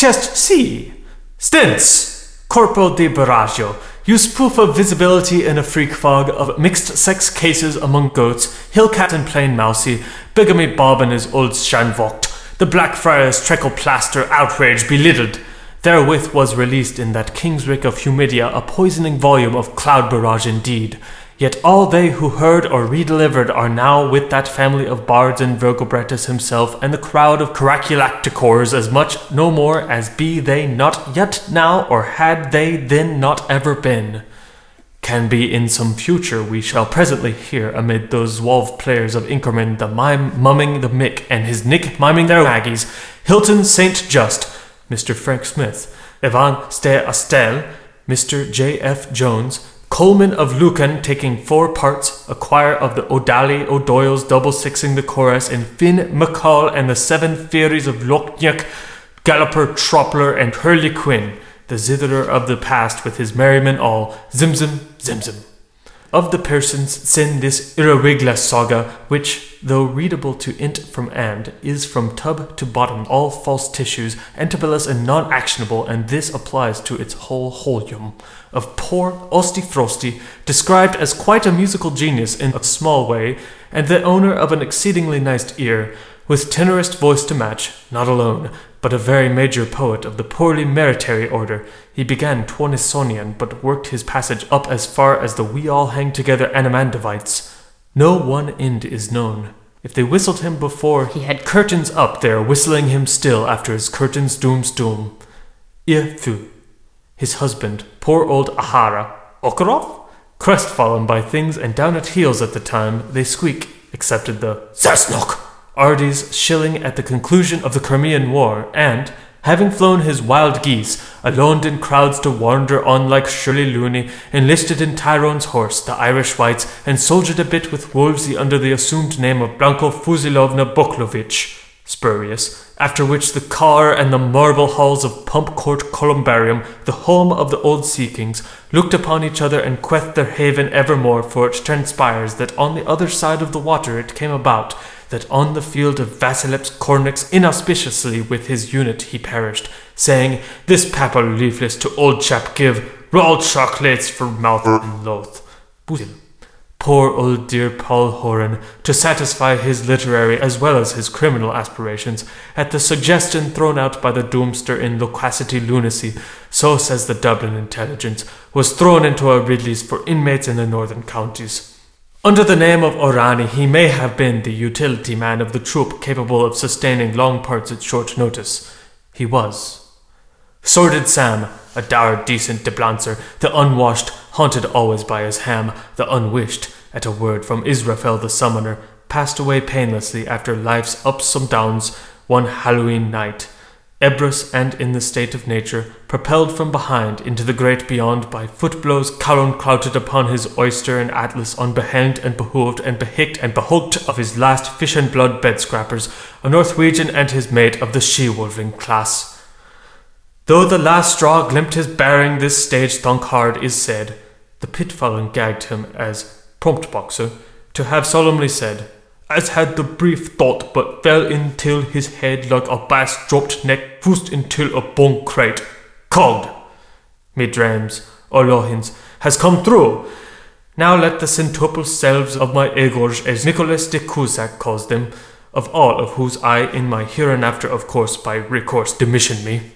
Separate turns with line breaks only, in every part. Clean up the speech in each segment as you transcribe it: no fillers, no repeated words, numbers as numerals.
Chest C. Stints. Corporal de Baraggio. Use proof of visibility in a freak fog of mixed-sex cases among goats, hillcat and plain mousy, bigamy Bob and his old shanvocht, the Blackfriars treacle plaster outrage belittled. Therewith was released in that king's rick of humidia a poisoning volume of cloud barrage indeed. Yet all they who heard or redelivered are now with that family of bards and Virgobretus himself and the crowd of caraculacticors as much no more as be they not yet now or had they then not ever been. Can be in some future we shall presently hear amid those Wolf players of Inkerman the mime mumming the Mick and his Nick miming their Maggies, Hilton St. Just, Mr. Frank Smith, Evan Ste Astel, Mr. J.F. Jones, Coleman of Lucan taking 4 parts, a choir of the O'Daly O'Doyles double-sixing the chorus, and Finnegans and the 7 fairies of Lochniak, Galloper, Troppler, and Hurley Quinn, the zitherer of the past with his merrymen all, zimzim, zimzim. Of the persons sin this irrewigla saga, which, though readable to int from and, is from tub to bottom all false tissues, entibulous and non-actionable, and this applies to its whole holium, of poor Osty Frosty, described as quite a musical genius in a small way, and the owner of an exceedingly nice ear, with tenorist voice to match, not alone, but a very major poet of the poorly meritary order. He began Twonisonian, but worked his passage up as far as the we all hang together Anomandavites. No one end is known. If they whistled him before, he had curtains up there whistling him still after his curtains doom's doom. 𝐓𝐇𝐄. His husband, poor old Ahara, 𝐓𝐄, crestfallen by things and down at heels at the time, they squeak, excepted the Zasnok, Ardes shilling at the conclusion of the Crimean War, and, having flown his wild geese, alone in crowds to wander on like Shirley Looney, enlisted in Tyrone's horse, the Irish Whites, and soldiered a bit with Wolsey under the assumed name of Blanco Fuzilovna Boklovich, spurious, after which the car and the marble halls of Pump Court Columbarium, the home of the old sea kings, looked upon each other and quethed their haven evermore, for it transpires that on the other side of the water it came about, that on the field of Vasileps Cornix inauspiciously with his unit he perished, saying, This papal leafless to old chap give, raw chocolates for mouth and loath. Poor old dear Paul Horan, to satisfy his literary as well as his criminal aspirations, at the suggestion thrown out by the doomster in loquacity lunacy, so says the Dublin intelligence, was thrown into a Ridley's for inmates in the northern counties. Under the name of Orani, he may have been the utility man of the troop capable of sustaining long parts at short notice. He was. Sordid Sam, a dour decent deblancer, the unwashed, haunted always by his ham, the unwished, at a word from Israfel the summoner, passed away painlessly after life's ups and downs one Halloween night, ebrus and in the state of nature, propelled from behind into the great beyond by foot-blows Calon clouted upon his oyster and atlas unbehanged and behooved and behicked and behooked of his last fish and blood bed-scrappers, a Northwegian and his mate of the she-wolving class. Though the last straw glimpsed his bearing, this stage thunk hard is said, the pitfallen gagged him as prompt boxer, to have solemnly said, as had the brief thought but fell in till his head like a bass dropped neck foosed until a bone crate. Called, me dreams, Olohins, has come through. Now let the centuple selves of my Egorj, as Nicholas de Cusack calls them, of all of whose I in my hereinafter of course by recourse demission me,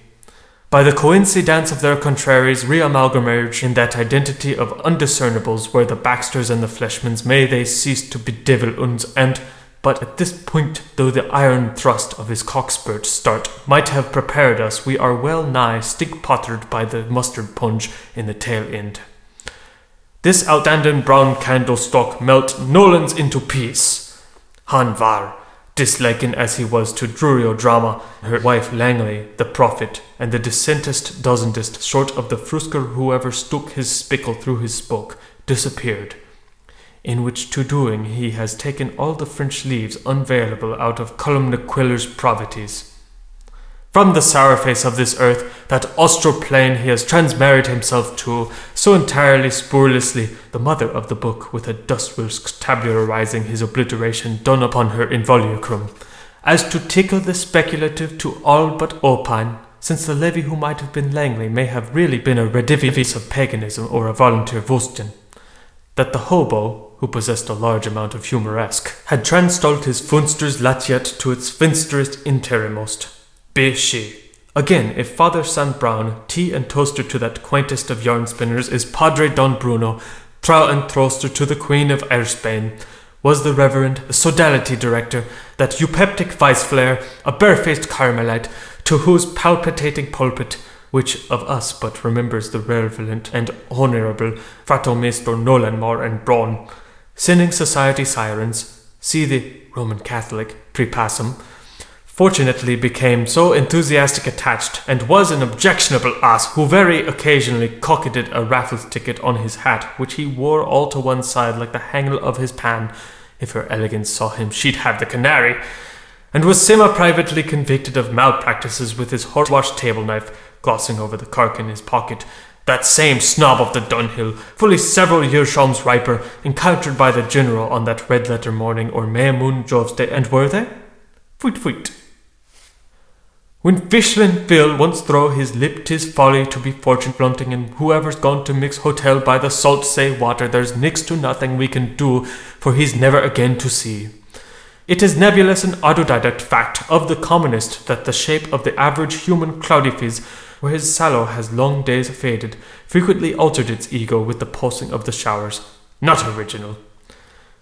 by the coincidence of their contraries re-amalgamage in that identity of undiscernibles where the Baxters and the Fleshmans may they cease to bedevil uns, and but at this point, though the iron thrust of his cockspurt start might have prepared us, we are well nigh stig-pottered by the mustard punch in the tail end. This outstanding brown candlestalk melt Nolans into peace. Han var, disliking as he was to Drurio-drama, her wife Langley, the prophet, and the decentest dozendest short of the frusker whoever stuck his spickle through his spoke, disappeared, in which to-doing he has taken all the French leaves unvailable out of Columnaquiller's provities. From the sour face of this earth, that austral plain he has transmarried himself to, so entirely spuriously, the mother of the book, with a dust-whisk tabularizing his obliteration done upon her involucrum, as to tickle the speculative to all but opine, since the levy who might have been Langley may have really been a redivivis of paganism or a volunteer Vostin. That the hobo, who possessed a large amount of humoresque, had transtalled his funster's latiet to its finsterest interimost. Be she. Again, if Father St. Brown, tea and toaster to that quaintest of yarn spinners, is Padre Don Bruno, trow and throster to the Queen of Erspain, was the Reverend Sodality Director, that eupeptic vice-flare, a barefaced Carmelite, to whose palpitating pulpit, which of us but remembers the reverend and honourable Fratomestor Nolanmore and Braun, sinning society sirens, see the Roman Catholic prepassum, fortunately became so enthusiastic attached, and was an objectionable ass who very occasionally cocketed a raffles ticket on his hat, which he wore all to one side like the handle of his pan. If her elegance saw him, she'd have the canary, and was semi-privately convicted of malpractices with his horse-washed table-knife, glossing over the cork in his pocket. That same snob of the Dunhill, fully several yearshams riper, encountered by the General on that red-letter morning or May Moon Jove's day, and were they? Fweet, fweet. When Fishlin Phil once throw his lip 'tis folly to be fortune-blunting, and whoever's gone to mix hotel by the salt say water, there's next to nothing we can do, for he's never again to see. It is nebulous and autodidact fact of the commonest that the shape of the average human cloudifiz, where his sallow has long days faded, frequently altered its ego with the pulsing of the showers. Not original.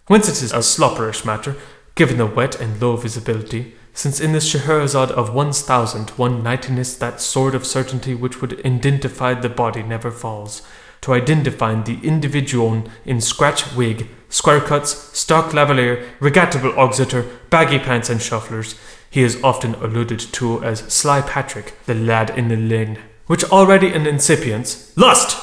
Whence it is a slopperish matter, given the wet and low visibility, since in the Scheherazade of 1,000 one nightiness that sword of certainty which would identify the body never falls. To identify the individuum in scratch wig, square cuts, stock lavalier, regattable auxeter, baggy pants and shufflers, he is often alluded to as Sly Patrick, the lad in the lane, which already an incipience, lust!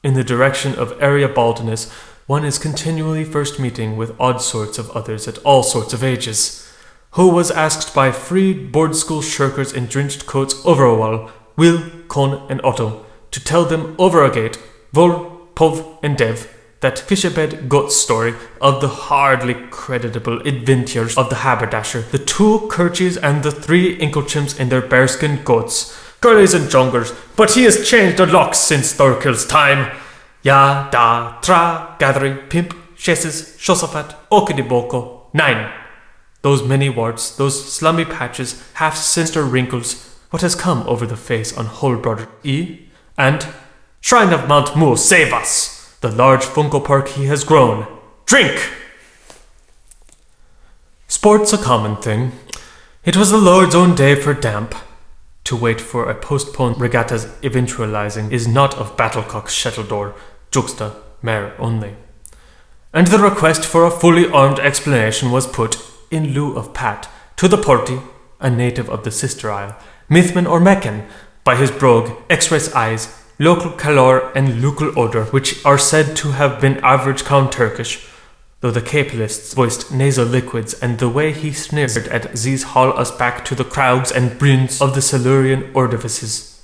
In the direction of area baldness, one is continually first meeting with odd sorts of others at all sorts of ages. Who was asked by freed board school shirkers in drenched coats over a wall, Will, Con, and Otto, to tell them over agate, Vol, Pov, and Dev, that fishabed goat story of the hardly creditable adventures of the haberdasher, the 2 Kirches and the 3 Inklechimps in their bearskin goats, girlies and jongers, but he has changed a lot since Thorkill's time. Ya, da, tra, gathering, pimp, chesses, shosaphat, okidiboko, 9. Those many warts, those slummy patches, half-sinister wrinkles, what has come over the face on whole brother E? And, Shrine of Mount Mool, save us! The large funko perk he has grown. Drink! Sport's a common thing. It was the Lord's own day for damp. To wait for a postponed regatta's eventualizing is not of Battlecock's shuttledore, juxta, mare only. And the request for a fully armed explanation was put, in lieu of Pat, to the Porty, a native of the Sister Isle, Mithman or Meccan, by his brogue, X-rays eyes, local calor and local odour, which are said to have been average Count Turkish, though the capitalists voiced nasal liquids, and the way he sneered at these haul us back to the crowds and brins of the Silurian ordifices,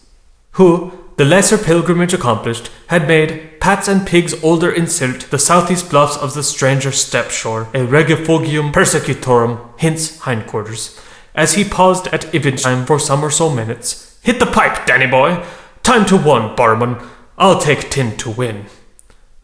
who, the lesser pilgrimage accomplished, had made Pats and Pigs older in silt the southeast bluffs of the stranger steppe shore, a regifogium persecutorum, hence hindquarters. As he paused at eventime for some or so minutes, hit the pipe, Danny boy! Time to 1, barman. I'll take 10 to win.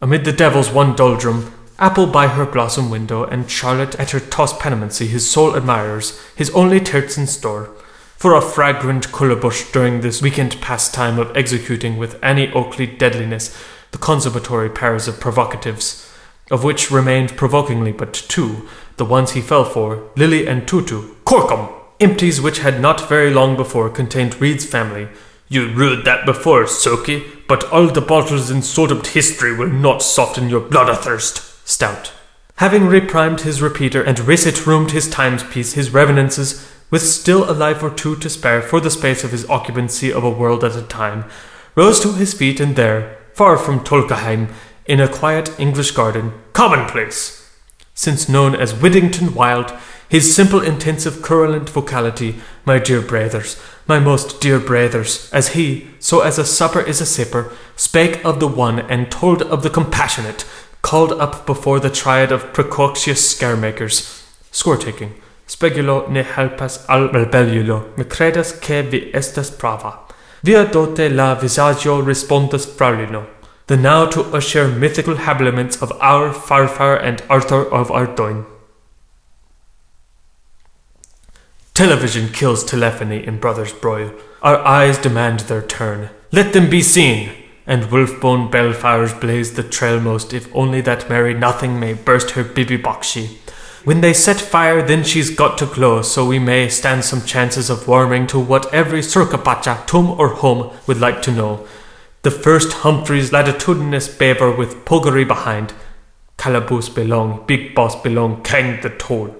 Amid the devil's one doldrum, Apple by her blossom window, and Charlotte at her toss penimancy, his sole admirers, his only terts in store, for a fragrant cullerbush during this weekend pastime of executing with any Oakley deadliness the consummatory pairs of provocatives, of which remained provokingly but 2, the ones he fell for, Lily and Tutu, corkum! Empties which had not very long before contained Reed's family. You ruled that before, Soki, but all the bottles in sordid history will not soften your blood athirst. Stout. Having reprimed his repeater and recit-roomed his timepiece, his revenances, with still a life or 2 to spare for the space of his occupancy of a world at a time, rose to his feet, and there, far from Tolkaheim, in a quiet English garden, commonplace, since known as Whittington Wild, his simple intensive querulent vocality, my dear brothers, my most dear brothers, as he, so as a supper is a sipper, spake of the one and told of the compassionate, called up before the triad of precocious scaremakers, score-taking, Spegulo ne helpas al rebellulo, mi credas che vi estas prava. Via dote la visaggio respondas fraulino. The now to usher mythical habiliments of our Farfar and Arthur of Ardoin. Television kills telephony in Brothers Broil. Our eyes demand their turn. Let them be seen! And wolf-bone bellfires blaze the trail most, if only that Mary Nothing may burst her bibi bakshi. When they set fire, then she's got to glow, so we may stand some chances of warming to what every surkapacha, tum or home, would like to know. The first Humphrey's latitudinous beaver with puggery behind, calaboose belong, big boss belong, kang the toll.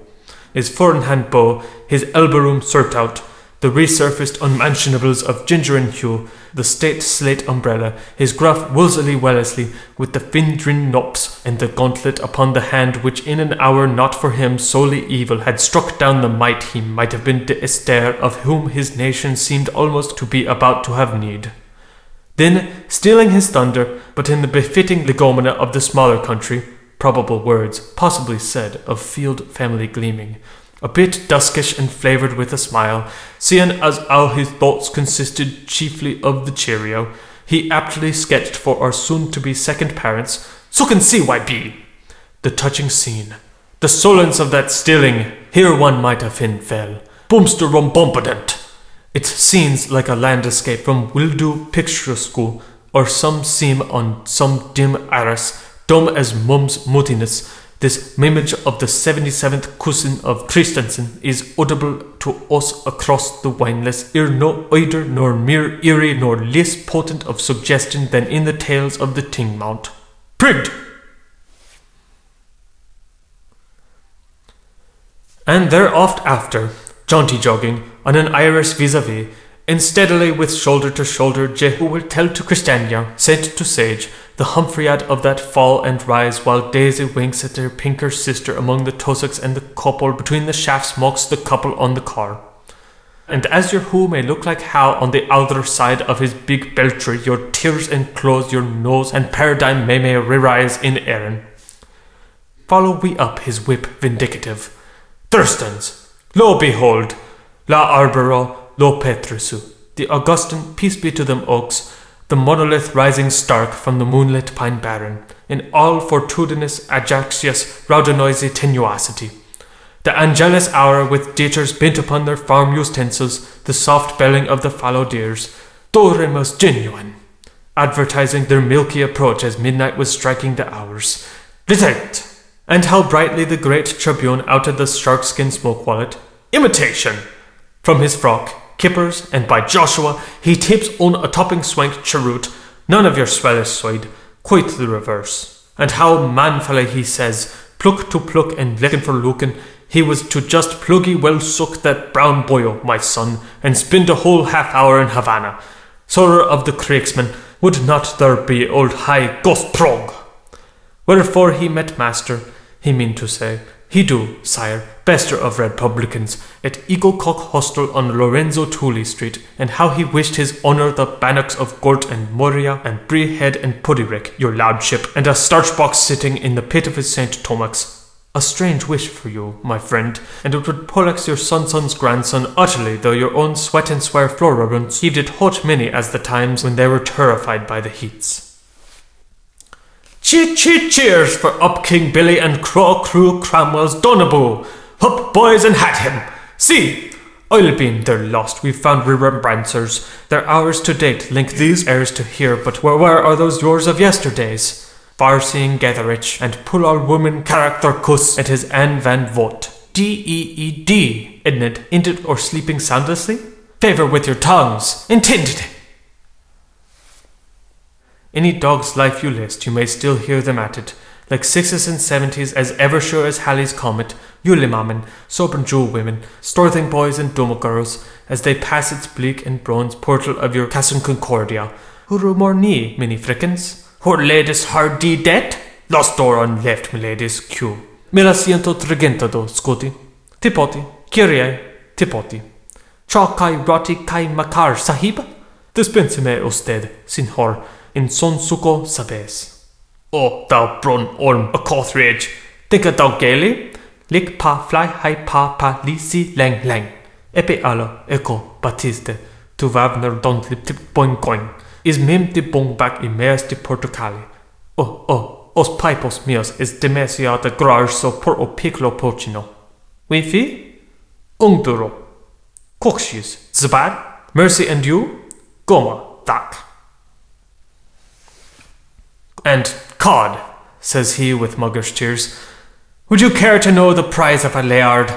His four-in-hand bow, his elbow-room surtout, the resurfaced unmentionables of ginger and hue, the state slate umbrella, his gruff Wolseley Wellesley with the Findrin nops, and the gauntlet upon the hand which in an hour not for him solely evil had struck down the might he might have been de Esther, of whom his nation seemed almost to be about to have need. Then, stealing his thunder, but in the befitting legomena of the smaller country, probable words, possibly said, of field family gleaming, a bit duskish and flavoured with a smile, seeing as how his thoughts consisted chiefly of the cheerio, he aptly sketched for our soon-to-be second parents, Sucken CYB, the touching scene, the solace of that stilling, here one might have been fell, boomster rumbompident. It seems like a landscape from Wildu Picture School, or some seam on some dim arras, dumb as mum's mutiness. This image of the 77th cousin of Christensen is audible to us across the wineless ear, no either nor mere eerie nor less potent of suggestion than in the tales of the Ting Mount. Prigged! And they're oft after, jaunty jogging, on an Irish vis-a-vis, and steadily with shoulder to shoulder Jehu will tell to Christiania, sent to sage, the Humphreyiad of that fall and rise, while Daisy winks at their pinker sister among the tussocks, and the couple between the shafts mocks the couple on the car. And as your who may look like how on the other side of his big beltry your tears enclose your nose, and paradigm may re-rise in Erin. Follow we up his whip vindicative. Thurstons, lo behold, la arboro, lo petrisu, the Augustan, peace be to them oaks, the monolith rising stark from the moonlit pine barren, in all fortudinous Ajaxius raudenoisy tenuosity. The angelus hour with ditchers bent upon their farm utensils, the soft belling of the fallow deers, Doremus genuine, advertising their milky approach as midnight was striking the hours. Lieutenant! And how brightly the great tribune outed the sharkskin smoke wallet. Imitation! From his frock, kippers, and by Joshua, he tips on a topping swank cheroot, none of your swellish side, quite the reverse. And how manfully he says, pluck to pluck and lickin' for lookin', he was to just pluggy well suck that brown boyo, my son, and spend a whole half hour in Havana. Sorrow of the Craigsman, would not there be old high ghost prog? Wherefore he met master, he mean to say, he do, sire, bester of Republicans, at Eagle Cock Hostel on Lorenzo Tooley Street, and how he wished his honour the bannocks of Gort and Moria and Brehead and Puddyrick, your lordship, and a starch box sitting in the pit of his St. Tomax. A strange wish for you, my friend, and it would pollux your son's grandson utterly, though your own sweat and swear flororunts heaved it hot many as the times when they were terrified by the heats. Cheers for up King Billy and Craw Crew Cramwell's Donaboo! Hup, boys, and hat him! See! Oil beam, they're lost, we've found remembrancers. Their hours to date link these heirs to here, but where are those yours of yesterdays? Far-seeing Gatherich, and pull all woman character cuss at his Anne Van Vogt. D-E-E-D, isn't it, or sleeping soundlessly? Favour with your tongues, intended. Any dog's life you list, you may still hear them at it, like 60s and 70s, as ever sure as Halley's Comet, Yulimamen, sober Jew women, Storthing boys and Duma girls, as they pass its bleak and bronze portal of your Cassun Concordia. Huru morni, mini frickens? Her ladies hardy dead? Lost door on left, miladies Q. Mila siento trigentado, scuti. Tipoti, Kyrie, tipoti. Cha kai roti kai makar, sahib? Dispense me usted, sinhor, in son suko sabes. O thou brun orm a cothridge, think a thou gaily? lik pa fly high pa lisi lang lang. Epi allo eko batiste tu vavner don't lip tip boing coin. Is mim de bong back in meas de Portocali. Os pipos mios is demasiado grasso por o piccolo porcino. Wifi? Ungduro. Coxius. Zabad? Mercy and you? Goma. That. And Cod, says he with muggish tears, would you care to know the price of a Layard?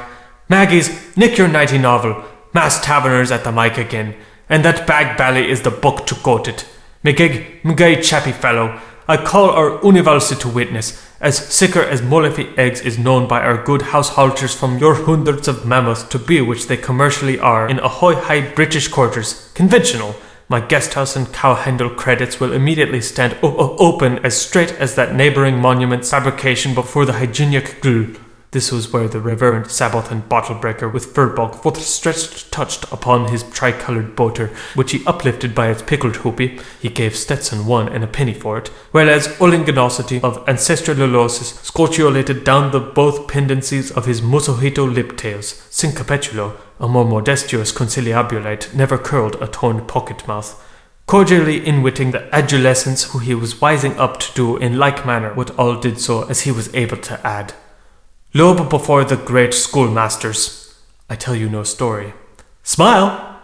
Maggie's Nick Your Nighty novel, Mass Taverners at the Mic again, and that Bag Bally is the book to quote it. Mgay chappy fellow, I call our University to witness, as sicker as Mullafi eggs is known by our good householders from your hundreds of mammoths to be which they commercially are in ahoy high British quarters, conventional. My guest house and cow handle credits will immediately stand open as straight as that neighbouring monument fabrication before the hygienic glue. This was where the Reverend Sabbath bottle breaker with Furbog both stretched touched upon his tricoloured boater, which he uplifted by its pickled hoopy. He gave Stetson 1 and a penny for it, whereas Ullingenosity of ancestralosis scotulated down the both pendencies of his musojito lip-tails. Syncopetulo, a more modestuous conciliabulate, never curled a toned pocket-mouth, cordially inwitting the adolescents who he was wising up to do in like manner what all did so as he was able to add. Lobe before the great schoolmasters. I tell you no story. Smile!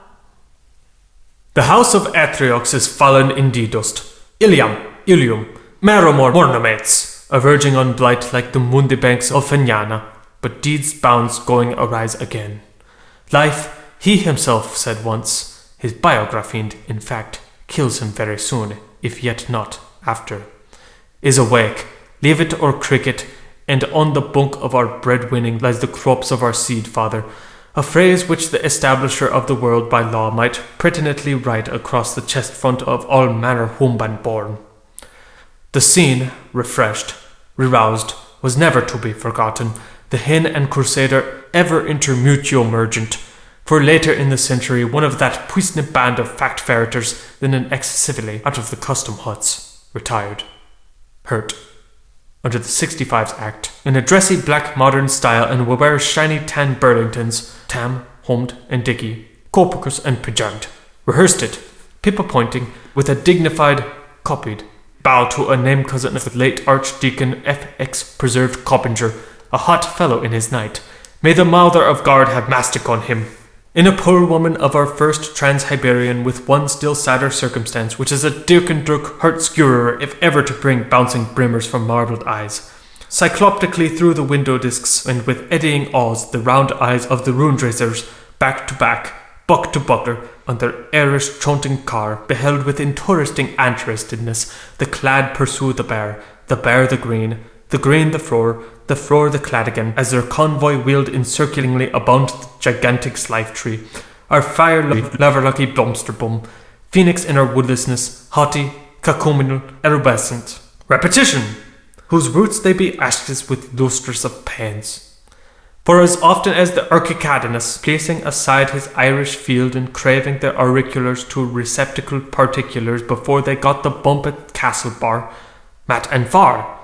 The house of Atriox is fallen indeed dust. Ilium, Maromor ornaments, averging on blight like the mundi banks of Fenyana, but deeds bounds going arise again. Life, he himself said once, his biographine, in fact, kills him very soon, if yet not after, is awake, leave it or cricket, and on the bunk of our breadwinning lies the crops of our seed father, a phrase which the establisher of the world by law might pertinently write across the chest front of all manner homeban born. The scene, refreshed, reroused, was never to be forgotten, the hen and crusader ever intermutio mergent, for later in the century one of that puissant band of fact ferreters then an ex-civile out of the custom huts, retired, hurt, under the 65's Act, in a dressy black modern style and will wear shiny tan Burlingtons, Tam, Homed, and Dicky, Copernicus and Pejant, rehearsed it, Pippa pointing, with a dignified, copied, bow to a name cousin of the late Archdeacon F.X. Preserved Coppinger, a hot fellow in his night. May the Mouther of Guard have mastic on him. In a poor woman of our first Trans-Hiberian with one still sadder circumstance, which is a Dirkendruk heart-skewerer if ever to bring bouncing brimmers from marbled eyes. Cycloptically through the window discs and with eddying awes the round eyes of the Rundraisers, back to back, buck to buckler, on their airish chaunting car, beheld with interesting interestedness the clad pursue the bear the green the frore the clad again, as their convoy wheeled encirclingly about the gigantic slife tree. Our fire laverlucky blomsterbum, phoenix in our woodlessness, haughty, cacuminal, erubescent. Repetition! Whose roots they be ashes with lustres of pains. For as often as the Urcicadinus, placing aside his Irish field and craving their auriculars to receptacle particulars before they got the bump at Castlebar, Mat and Far,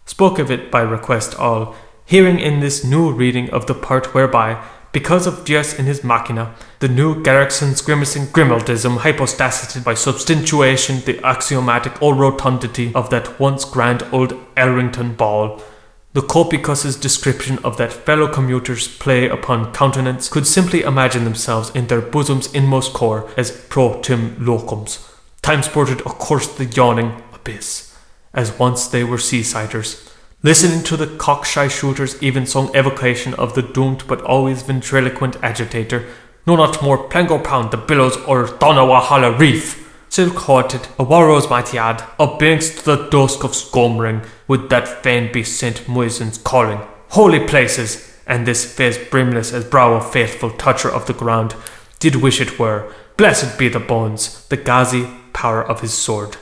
spoke of it by request all, hearing in this new reading of the part whereby, because of Dios in his machina, the new Garrickson's grimacing grimaldism hypostated by substantiation the axiomatic all rotundity of that once grand old Elrington ball, the Copicus's description of that fellow commuter's play upon countenance could simply imagine themselves in their bosom's inmost core as pro tim locums, time sported across the yawning abyss, as once they were seasiders, listening to the cockshy shooter's even-sung evocation of the doomed but always ventriloquent agitator, no not more plango pound the billows or Donawahala reef, silk-hearted, a warrow's mighty ad, upbangst the dusk of scomring, would that fain be St. Muizin's calling, holy places, and this face brimless as brow of faithful toucher of the ground, did wish it were, blessed be the bones, the gauzy power of his sword.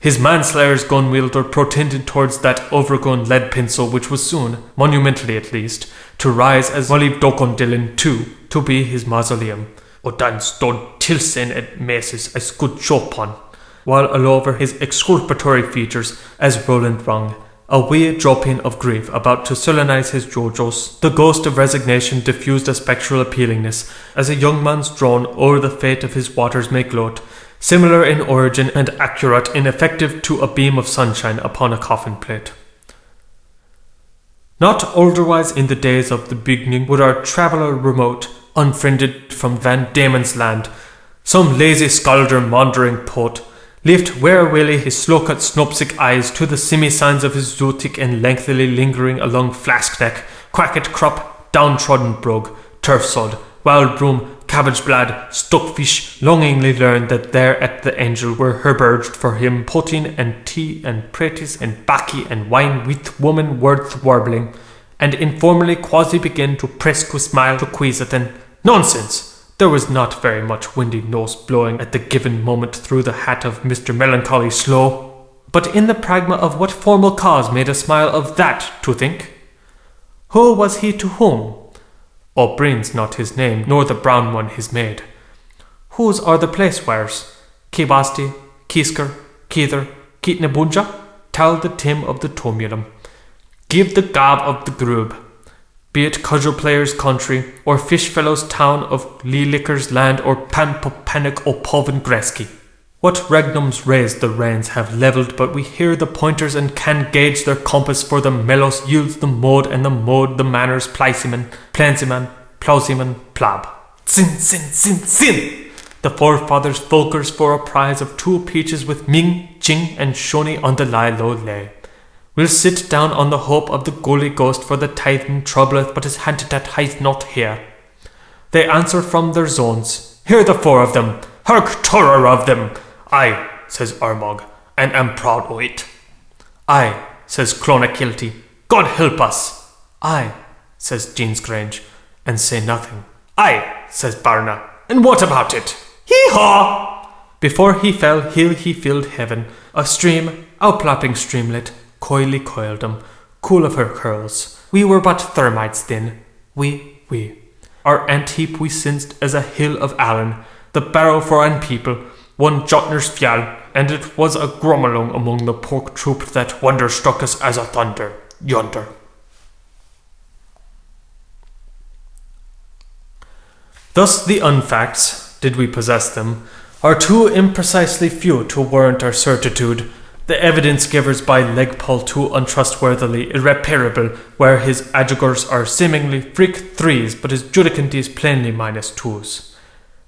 His manslayer's gun-wielder protended towards that overgrown lead pencil which was soon, monumentally at least, to rise as Molly Dokondilin too, to be his mausoleum. O dan stod tilsen et meses as good chopon, while all over his exculpatory features, as Roland rung, a wee dropping of grief about to solemnize his jojos. The ghost of resignation diffused a spectral appealingness, as a young man's drawn o'er the fate of his waters may gloat, similar in origin and accurate in effective to a beam of sunshine upon a coffin plate. Not otherwise in the days of the beginning would our traveller remote, unfriended from Van Diemen's land, some lazy skalder maundering poet, lift where-willy his slow-cut snopsic eyes to the simmy signs of his zootic and lengthily lingering along flask neck, quacket crop, downtrodden brug, turf sod, wild broom, cabbage blad, stockfish, longingly learned that there at the angel were herberged for him potin and tea and praties and baccy and wine with woman worth warbling, and informally quasi begin to presque smile to queasatin. Nonsense! There was not very much windy nose blowing at the given moment through the hat of Mr. Melancholy Slow, but in the pragma of what formal cause made a smile of that to think? Who was he to whom? O'Brien's not his name, nor the brown one his maid. Whose are the place wares? Kibasti, Kisker, Keither, Kitnebunja? Tell the Tim of the tumulum. Give the gab of the grub. Be it cudgel player's country, or fish fellow's town of Leelicker's land, or Pampopanic o' Povin Greski. What regnums raised the reins have levelled, but we hear the pointers and can gauge their compass, for the melos yields the mode, and the mode the manners plaisiman, plausiman, plab. Sin, sin, sin, sin! The forefathers folkers for a prize of 2 peaches with Ming, Ching, and Shoni on the lie low lay. We'll sit down on the hope of the gully ghost, for the tithing troubleth, but his hand that hides not here. They answer from their zones, Hear the 4 of them, hark terror of them! Aye, says Armagh, and am proud o' it. Aye, says Clonakilty, God help us! Aye, says Jeansgrange, and say nothing. Aye, says Barna, and what about it? Hee-haw! Before he fell, he filled heaven, a stream, outplopping streamlet, coyly coiled him, cool of her curls. We were but thermites then, we. Our ant heap we sensed as a hill of Allen, the barrow for an people, one Jotner's fjall, and it was a grummelung among the pork troop that wonder struck us as a thunder, yonder. Thus the unfacts, did we possess them, are too imprecisely few to warrant our certitude, the evidence givers by Legpole too untrustworthily irreparable, where his adjugors are seemingly freak 3s, but his judicantes plainly -2s.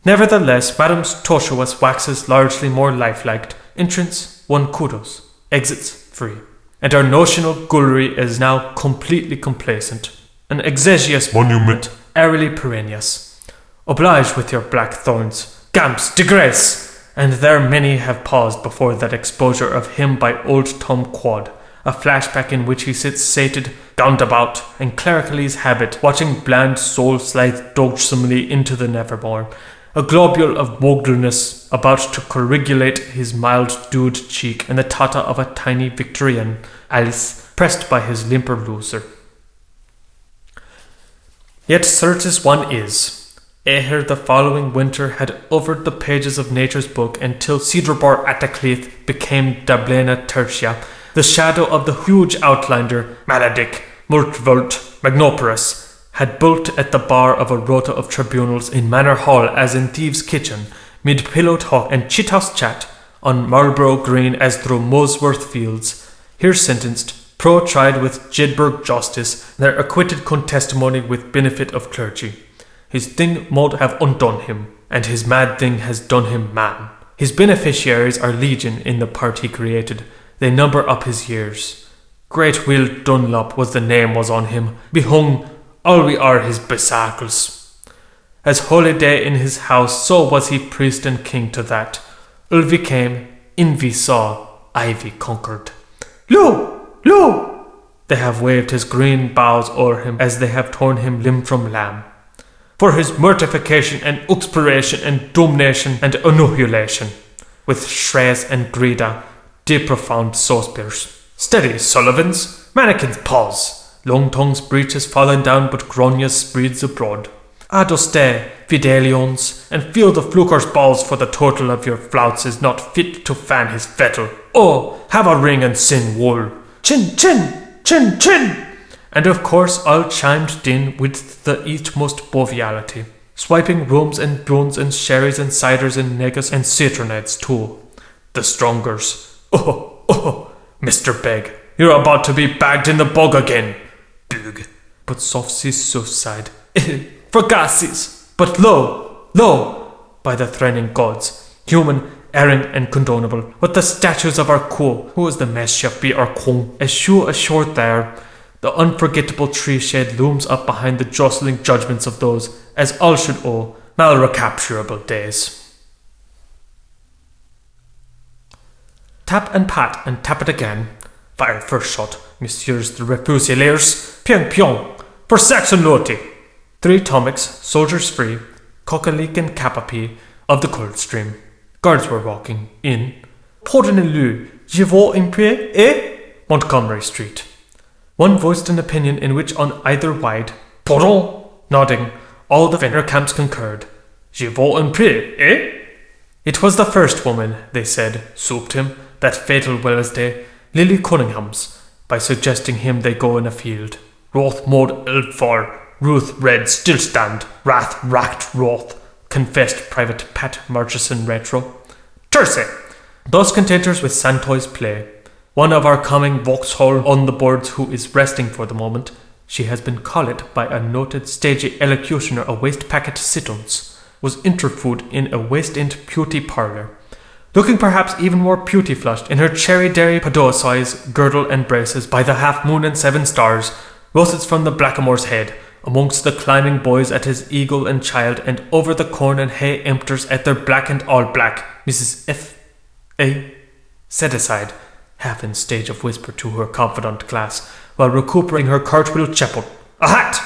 Nevertheless, Madam's Toshuas waxes largely more lifelike, entrance 1 kudos, exits 3, and our notional gullery is now completely complacent, an exegious monument, airily perennius. Oblige with your black thorns, gamps, disgrace! And there many have paused before that exposure of him by old Tom Quad, a flashback in which he sits sated, gowned about, in clericalese habit, watching bland soul slide dogsomely into the nevermore, a globule of mogulness about to corrugulate his mild dewed cheek, and the tata of a tiny Victorian, Alice, pressed by his limper loser. Yet certes one is, ere the following winter had overed the pages of nature's book until Cedarbor Atacleth became Dablena Tertia, the shadow of the huge outliner, Maladic, Multvult, Magnoporus, had built at the bar of a rota of tribunals in Manor Hall as in Thieves' Kitchen, mid pillowed hawk and chithouse chat, on Marlborough Green as through Molesworth Fields, here sentenced, pro-tried with Jedburgh justice, their acquitted contestimony with benefit of clergy. His thing mote have undone him, and his mad thing has done him man. His beneficiaries are legion in the part he created. They number up his years. Great Will Dunlop was the name was on him. Behung, all we are his besacles. As holiday in his house, so was he priest and king to that. Ulvi came, Invi saw, Ivy conquered. Lo! They have waved his green boughs o'er him as they have torn him limb from lamb. For his mortification and expiration and damnation and annihilation, with Shreyas and Grida, de profound saucebeers. Steady, Sullivans, mannikins pause, long tongues breeches fallen down, but gronias spreads abroad. Adoste, Fidelions, and feel the fluker's balls, for the total of your flouts is not fit to fan his fettle. Oh, have a ring and sin wool. "Chin, chin, chin, chin!" And of course all chimed in with the utmost joviality, swiping rums and bruns and sherries and ciders and negus and citronades too. The strongers. Oh, Mr. Beg, you're about to be bagged in the bog again. Bug. But Sophsy's sighed. Fracasses. But lo, by the threatening gods, human, erring and condonable, what the statues of our 𝐓𝐄, who is the mischief be our 𝐓𝐄, eschew ashore there, the unforgettable tree shade looms up behind the jostling judgments of those, as all should owe, mal-recapturable days. Tap and pat and tap it again. Fire first shot, messieurs the refusilaires. Pyong pyong, for Saxon Loti. 3 𝐓𝐿𝐄, soldiers free, 𝐂𝐎�𝐿 𝐄𝐕𝐄𝐑 of the Coldstream. Guards were walking in Portenelu, 𝐓𝐿𝐄, Montgomery Street. One voiced an opinion in which on either wide, Pardon, nodding, all the Finnegans concurred. 𝐓𝐿𝐄, It was the first woman, they said, souped him, that fatal Wednesday, Lily Cunningham's, by suggesting him they go in a field. Roth mod Ilfar, Ruth Red still stand, Wrath racked Roth, confessed Private Pat Murchison Retro. Terse! Thus contenters with Santoy's play. One of our coming Vauxhall on the boards who is resting for the moment, she has been called by a noted stagey elocutioner a waste packet sit-ons, was interfood in a waste-end beauty parlour, looking perhaps even more beauty-flushed in her cherry-dairy padot-size girdle and braces by the half-moon and 7 stars, roasted from the blackamoor's head, amongst the climbing boys at his eagle and child, and over the corn and hay empters at their black and all-black, Mrs. F.A. set aside, half in stage of whisper to her confidant class, while recuperating her cartwheel chapel. A hat!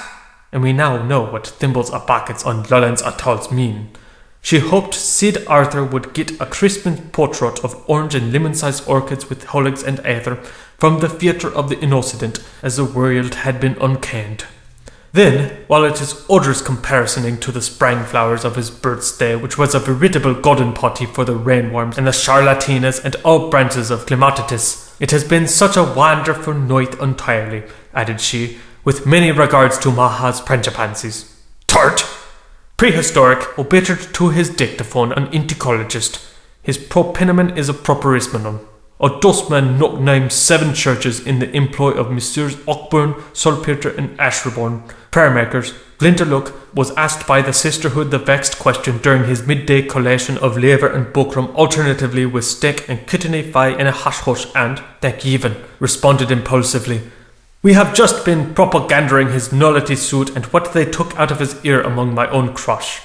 And we now know what thimbles a buckets on Lullan's atolls mean. She hoped Sid Arthur would get a Christmas portrait of orange and lemon-sized orchids with holigs and aether from the theatre of the Innocent, as the world had been uncanned. Then, while it is odorous comparissoning to the sprang flowers of his birthday, which was a veritable golden potty for the rainworms and the charlatinas and all branches of clematitis, it has been such a wonderful night entirely, added she, with many regards to Maha's Pranchapancies. Tart! Prehistoric, obitured to his dictaphone, an inticologist. His propinomen is a properismenum. A dustman not named 7 churches in the employ of Messrs. Ockburn, Salpeter and Ashreborn, prayer-makers. Glinterlook was asked by the sisterhood the vexed question during his midday collation of laver and buckram alternatively with steak and kidney pie in a hush-hush and, thank even, responded impulsively, "We have just been propagandering his nullity suit and what they took out of his ear among my own crush.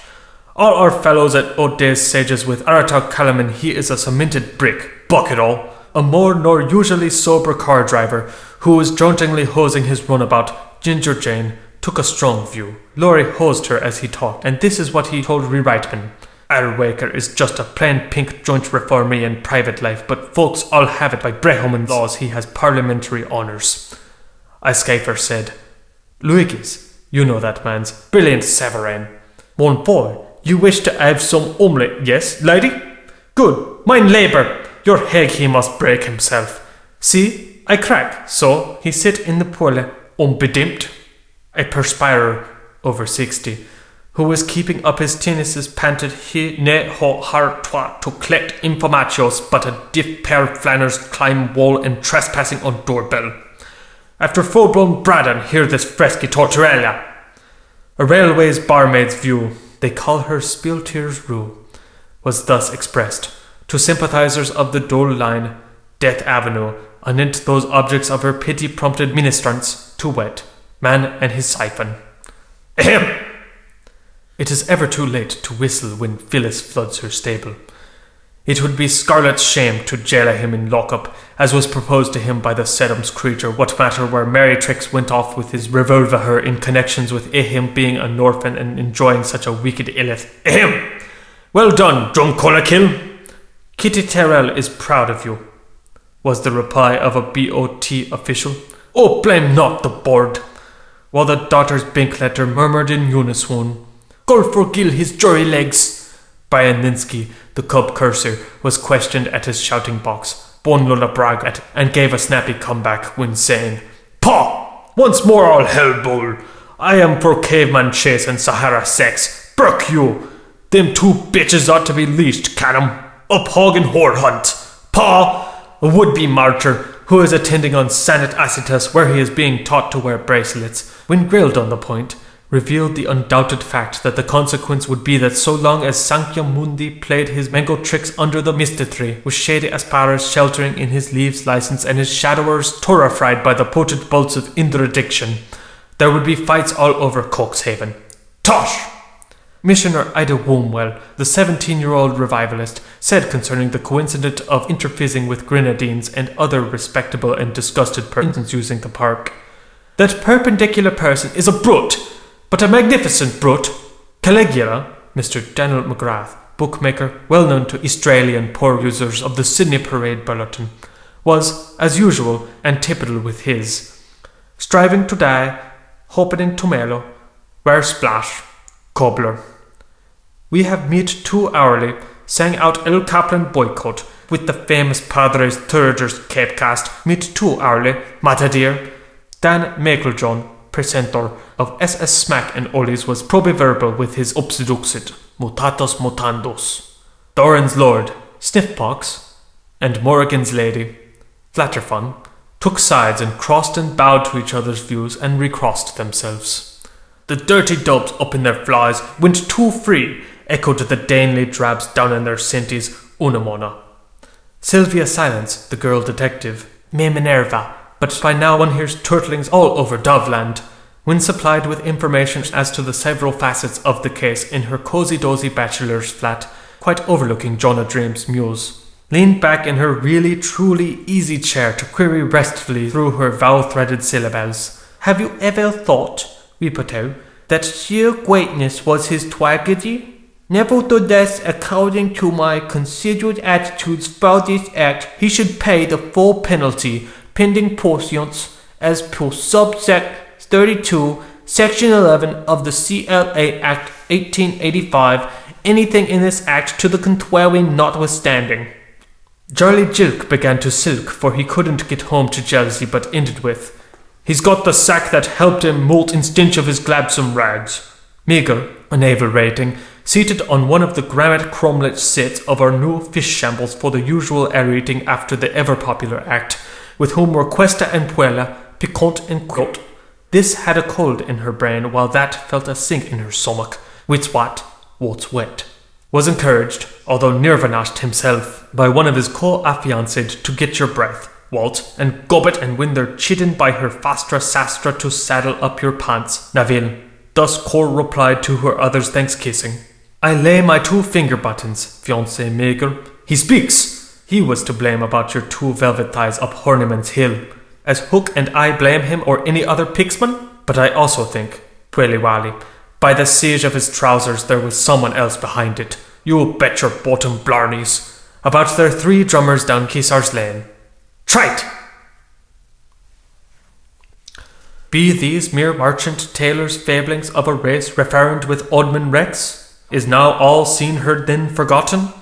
All our fellows at O'Day's Sages with Aratau Calaman, he is a cemented brick, bucket all. A more nor usually sober car driver, who was jauntingly hosing his runabout, Ginger Jane, took a strong view. Laurie hosed her as he talked, and this is what he told Rewrightman. Waker is just a plain pink joint reformee in private life, but folks all have it by Brehoman laws he has parliamentary honours. Icecaifer said, Luigis, you know that man's brilliant Severin. Mon boy, you wish to have some omelette, yes, lady? Good, mine labour. Your heg he must break himself. See, I crack, so he sit in the poêle, unbedimmt. A perspirer, over 60, who was keeping up his tennises panted he ne ho har toi to collect informatios but a diff pair flanners climb wall and trespassing on doorbell. After full-blown Braddon, hear this fresky torturella. A railway's barmaid's view, they call her Spiltier's Rue, was thus expressed. To sympathizers of the Dole line, Death Avenue, anent those objects of her pity-prompted ministrants, to wet, man and his siphon. Ahem! It is ever too late to whistle when Phyllis floods her stable. It would be scarlet shame to jail him in lockup, as was proposed to him by the Sedum's creature, what matter where Merrytrix went off with his revolver in connections with him being an orphan and enjoying such a wicked illeth. Ahem! Well done, Drumcollakill! Kitty Terrell is proud of you, was the reply of a BOT official. Oh, blame not the board! While the daughters Binkletter murmured in unison, Go forgill his jury legs! Brian Linsky, the cub cursor, was questioned at his shouting box, Bonlola bragged and gave a snappy comeback when saying, "Paw! Once more all hell bull! I am for caveman chase and Sahara sex. Burk you! Them two bitches ought to be leashed, can 'em. Up hog and whore hunt. Paw! A would-be martyr who is attending on Sanit Acitus where he is being taught to wear bracelets, when grilled on the point, revealed the undoubted fact that the consequence would be that so long as Sankhya Mundi played his mango tricks under the Mista tree, with shady Asparas sheltering in his leaves license and his shadowers torrified by the potent bolts of interdiction, there would be fights all over Coxhaven. Tosh! Missioner Ida Wombwell, the 17-year-old revivalist, said concerning the coincidence of interfacing with grenadines and other respectable and disgusted persons using the park, "That perpendicular person is a brute, but a magnificent brute. Caligula," Mr. Daniel McGrath, bookmaker well known to Australian poor users of the Sydney Parade Bulletin, was, as usual, antipodal with his. "Striving to die, hoping in tumelo, where splash, cobbler. We have meet too hourly, sang out El Kaplan boycott, with the famous Padres Thurgers Capecast, meet too hourly, Matadeer. Dan Makeljohn, presenter of SS Smack and Ollies, was probiverbal with his obseduxit, mutatos mutandos. Doran's Lord, Sniffbox, and Morrigan's Lady, Flatterfun, took sides and crossed and bowed to each other's views and recrossed themselves. The dirty dubs up in their flies went too free, echoed the Danely drabs down in their senties, unamona. Sylvia Silence, the girl detective, me Minerva, but by now one hears turtlings all over Doveland, when supplied with information as to the several facets of the case in her cosy-dozy bachelor's flat, quite overlooking John O'Dream's mews, leaned back in her really, truly easy chair to query restfully through her vowel-threaded syllables. "Have you ever thought, Ripoto, that sheer greatness was his tragedy? Nevertheless, according to my considered attitudes for this act, he should pay the full penalty, pending portions, as per subsect 32, section 11 of the CLA Act 1885, anything in this act to the contrary notwithstanding." Charlie Jilk began to silk, for he couldn't get home to jealousy, but ended with, "He's got the sack that helped him molt in stench of his gladsome rags." Meagre, a naval rating, seated on one of the granite cromlech seats of our new fish shambles for the usual aerating after the ever-popular act, with whom were Cuesta and Puella, Piquant and Quilt. This had a cold in her brain, while that felt a sink in her stomach. Wit's what's wet. Was encouraged, although nirvanashed himself, by one of his co-affianced to get your breath, Walt, and gobbet and win their chidden by her fastra sastra to saddle up your pants, Naville. Thus Cor replied to her other's thanks-kissing. "I lay my 2 finger buttons, fiancé Meagre. He speaks! He was to blame about your 2 velvet thighs up Horniman's Hill, as Hook and I blame him or any other pixman. But I also think, Pweliwali, by the siege of his trousers there was someone else behind it. You bet your bottom blarneys. About their 3 drummers down Keesar's Lane. Trite! Be these mere merchant tailors' fablings of a race referent with Odman Rex? Is now all seen, heard, then forgotten?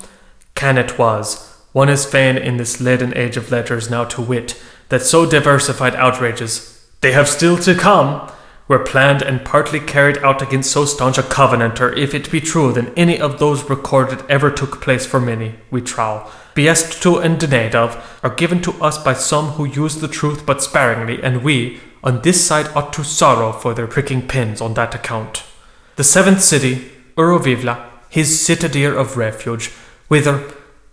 Can it was, one is fain in this leaden age of letters now to wit, that so diversified outrages, they have still to come, were planned and partly carried out against so staunch a covenanter, if it be true, than any of those recorded ever took place for many, we trow, beest to and denied of, are given to us by some who use the truth but sparingly, and we, on this side, ought to sorrow for their pricking pens on that account. The 7th city, Urovivla, his citadel of refuge, whither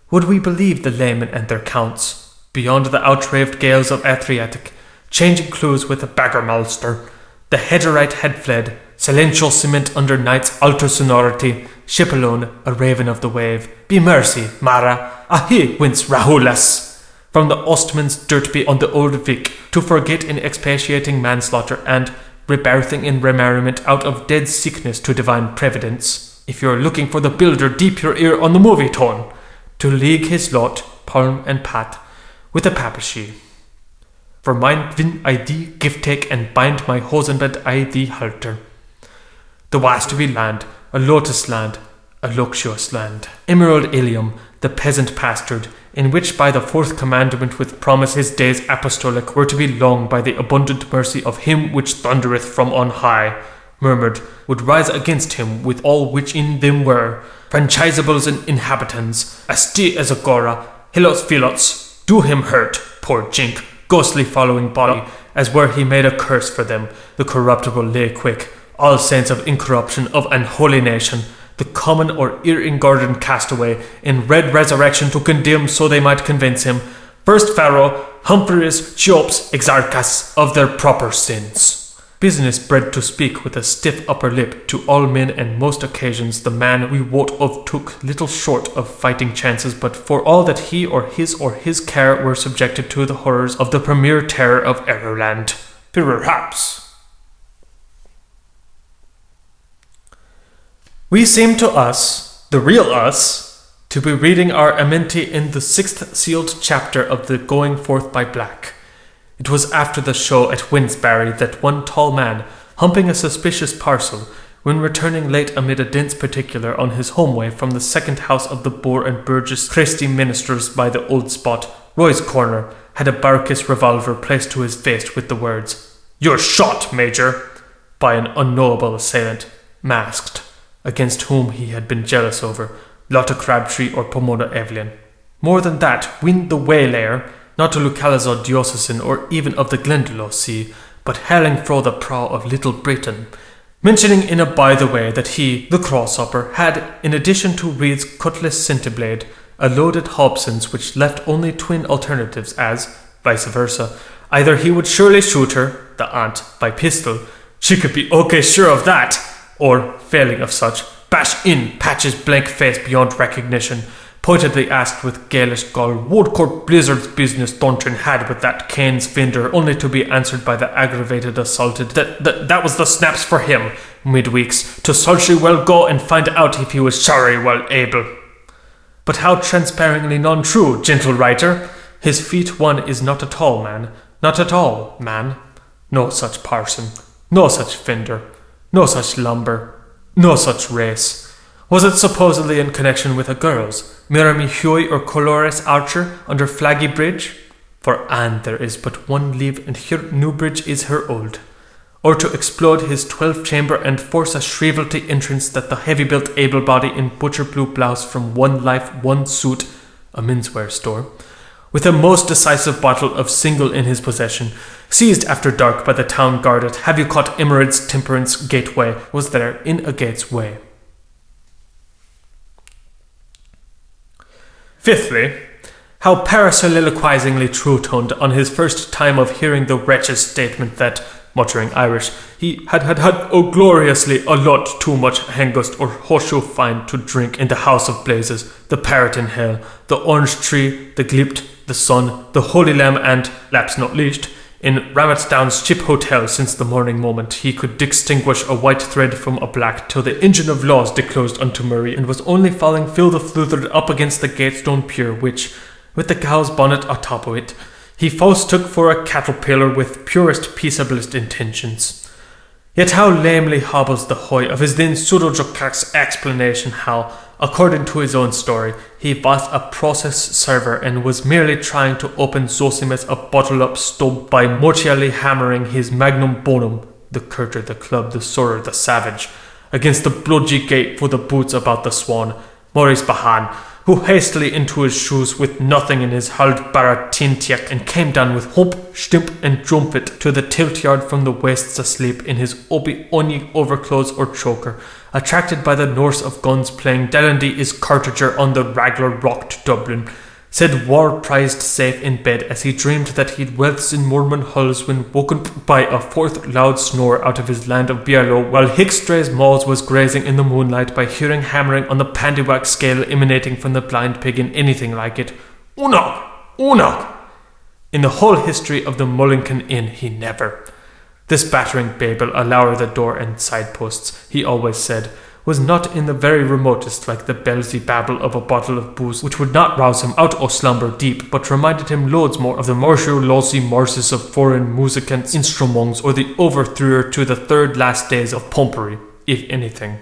would we believe the laymen and their counts, beyond the outraved gales of Adriatic, changing clues with a baggermalster, the Hedgerite had fled, silential cement under night's altar sonority, ship alone, a raven of the wave, be mercy, Mara, ahi, whence Rahulas, from the Ostman's dirt beyond the old Vic, to forget in expiating manslaughter, and rebirthing in remerriment out of dead sickness to divine providence. If you're looking for the builder, deep your ear on the movie tone, to league his lot, palm and pat, with the papacy. For mine win I thee give take and bind my hosenbed I thee halter. The was to be land, a lotus land, a luxurious land. Emerald Ilium, the peasant pastured, in which by the fourth commandment with promise his days apostolic were to be long by the abundant mercy of him which thundereth from on high, murmured, would rise against him with all which in them were, franchisables and inhabitants, asti as agora, hilos filots, do him hurt, poor jink, ghostly following body, as were he made a curse for them, the corruptible lay quick, all saints of incorruption of an holy nation, the common or ear-engorged castaway, in red resurrection to condemn so they might convince him, first Pharaoh, Humphreys, Cheops, Exarchus, of their proper sins. Business bred to speak with a stiff upper lip to all men and most occasions the man we wot of took little short of fighting chances but for all that he or his care were subjected to the horrors of the premier terror of Errorland. Perhaps. We seem to us, the real us, to be reading our Amenti in the 6th sealed chapter of the Going Forth by Black. It was after the show at Winsbury that one tall man, humping a suspicious parcel, when returning late amid a dense particular on his homeway from the second house of the Boar and Burgess Christy ministers by the old spot, Roy's Corner, had a Barkis revolver placed to his face with the words, "You're shot, Major," by an unknowable assailant, masked, against whom he had been jealous over, Lotta Crabtree or Pomona Evelyn. More than that, Win the Waylayer, not to Lucalazod Diocesan or even of the Glendalough Sea, but hailing fro the prow of Little Britain, mentioning in a by-the-way that he, the crosshopper, had, in addition to Reed's cutlass centreblade, a loaded Hobson's which left only twin alternatives as, vice versa, either he would surely shoot her, the aunt, by pistol, she could be okay sure of that, or, failing of such, bash in Patch's blank face beyond recognition, pointedly asked with Gaelish gall what court blizzard's business Thornton had with that Cain's fender, only to be answered by the aggravated assaulted that was the snaps for him, midweeks, to sultry well go and find out if he was sorry well able. But how transparently non-true, gentle writer! His feet one is not at all man, not at all man. No such parson, no such fender, no such lumber, no such race. Was it supposedly in connection with a girl's, Mirami Huey or Colores Archer under Flaggy Bridge? For Anne there is but one leave and here Newbridge is her old. Or to explode his 12-chamber and force a shrievalty entrance that the heavy-built able-body in butcher blue blouse from One Life, One Suit, a menswear store, with a most decisive bottle of single in his possession, seized after dark by the town guard at Have You Caught Emerod's Temperance Gateway, was there in a gate's way. Fifthly, how parasoliloquizingly true-toned on his first time of hearing the wretch's statement that, muttering Irish, he had gloriously a lot too much hangust or horseshoe fine to drink in the House of Blazes, the Parrot in Hell, the Orange Tree, the Glipt, the Sun, the Holy Lamb and, lapse not least, in Ramsdown's Ship Hotel since the morning moment he could distinguish a white thread from a black till the engine of laws disclosed unto Murray and was only falling fill the fluthered up against the gatestone pier which, with the cow's bonnet atop of it, he false took for a caterpillar with purest peaceablest intentions. Yet how lamely hobbles the hoy of his then pseudo-jocac's explanation how, according to his own story, he was a process server and was merely trying to open Zosimus a bottle-up stub by mortially hammering his magnum bonum, the curter, the club, the sorer, the savage, against the bludgy gate for the boots about the swan, Maurice Bahan, who hastily into his shoes with nothing in his hald baratintiak and came down with hump, stump and jumpet to the tilt-yard from the waists asleep in his obi-ony overclothes or choker, attracted by the Norse of guns playing Dallendy is Cartager on the Raglar Rock to Dublin, said war prized safe in bed as he dreamed that he'd wealths in Mormon hulls when woken by a fourth loud snore out of his land of Bialo, while Hickstray's Maws was grazing in the moonlight by hearing hammering on the pandywack scale emanating from the blind pig in anything like it. Unog! Unog! In the whole history of the Mullinkin Inn he never. This battering Babel alour the door and side-posts, he always said, was not in the very remotest like the belsy babble of a bottle of booze, which would not rouse him out o' slumber deep, but reminded him loads more of the morshu lossy morses of foreign musicants instruments or the overthrower to the third last days of pompery, if anything.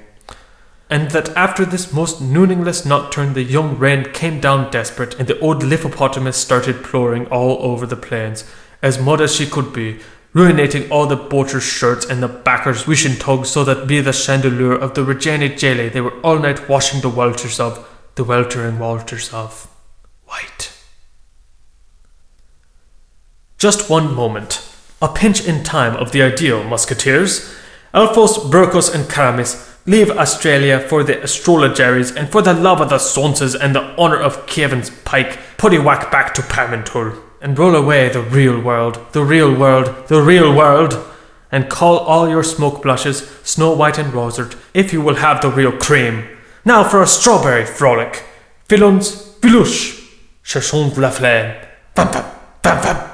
and that after this most nooningless nocturne the young rain came down desperate, and the old hippopotamus started ploughing all over the plains, as mud as she could be, ruinating all the poachers' shirts and the backers' wishing tugs, so that be the chandelure of the Regina Jelly they were all night washing the welters of, the weltering walters of white. Just one moment. A pinch in time of the ideal, musketeers. Alphonse, Burgos and Caramis, leave Australia for the astrologeries, and for the love of the Sonses and the honour of Kevin's pike, puddywhack back to Parmentur, and roll away the real world, the real world, the real world, and call all your smoke blushes Snow White and Rosard, if you will have the real cream. Now for a strawberry frolic. Filons, filouche, cherchons la flamme. Vamp, vamp, vamp, vamp.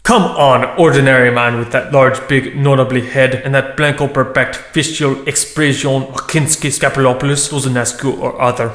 Come on, ordinary man with that large, big, notably head, and that blanco perpect facial expression Kinski Scapulopoulos Dozenescu or other.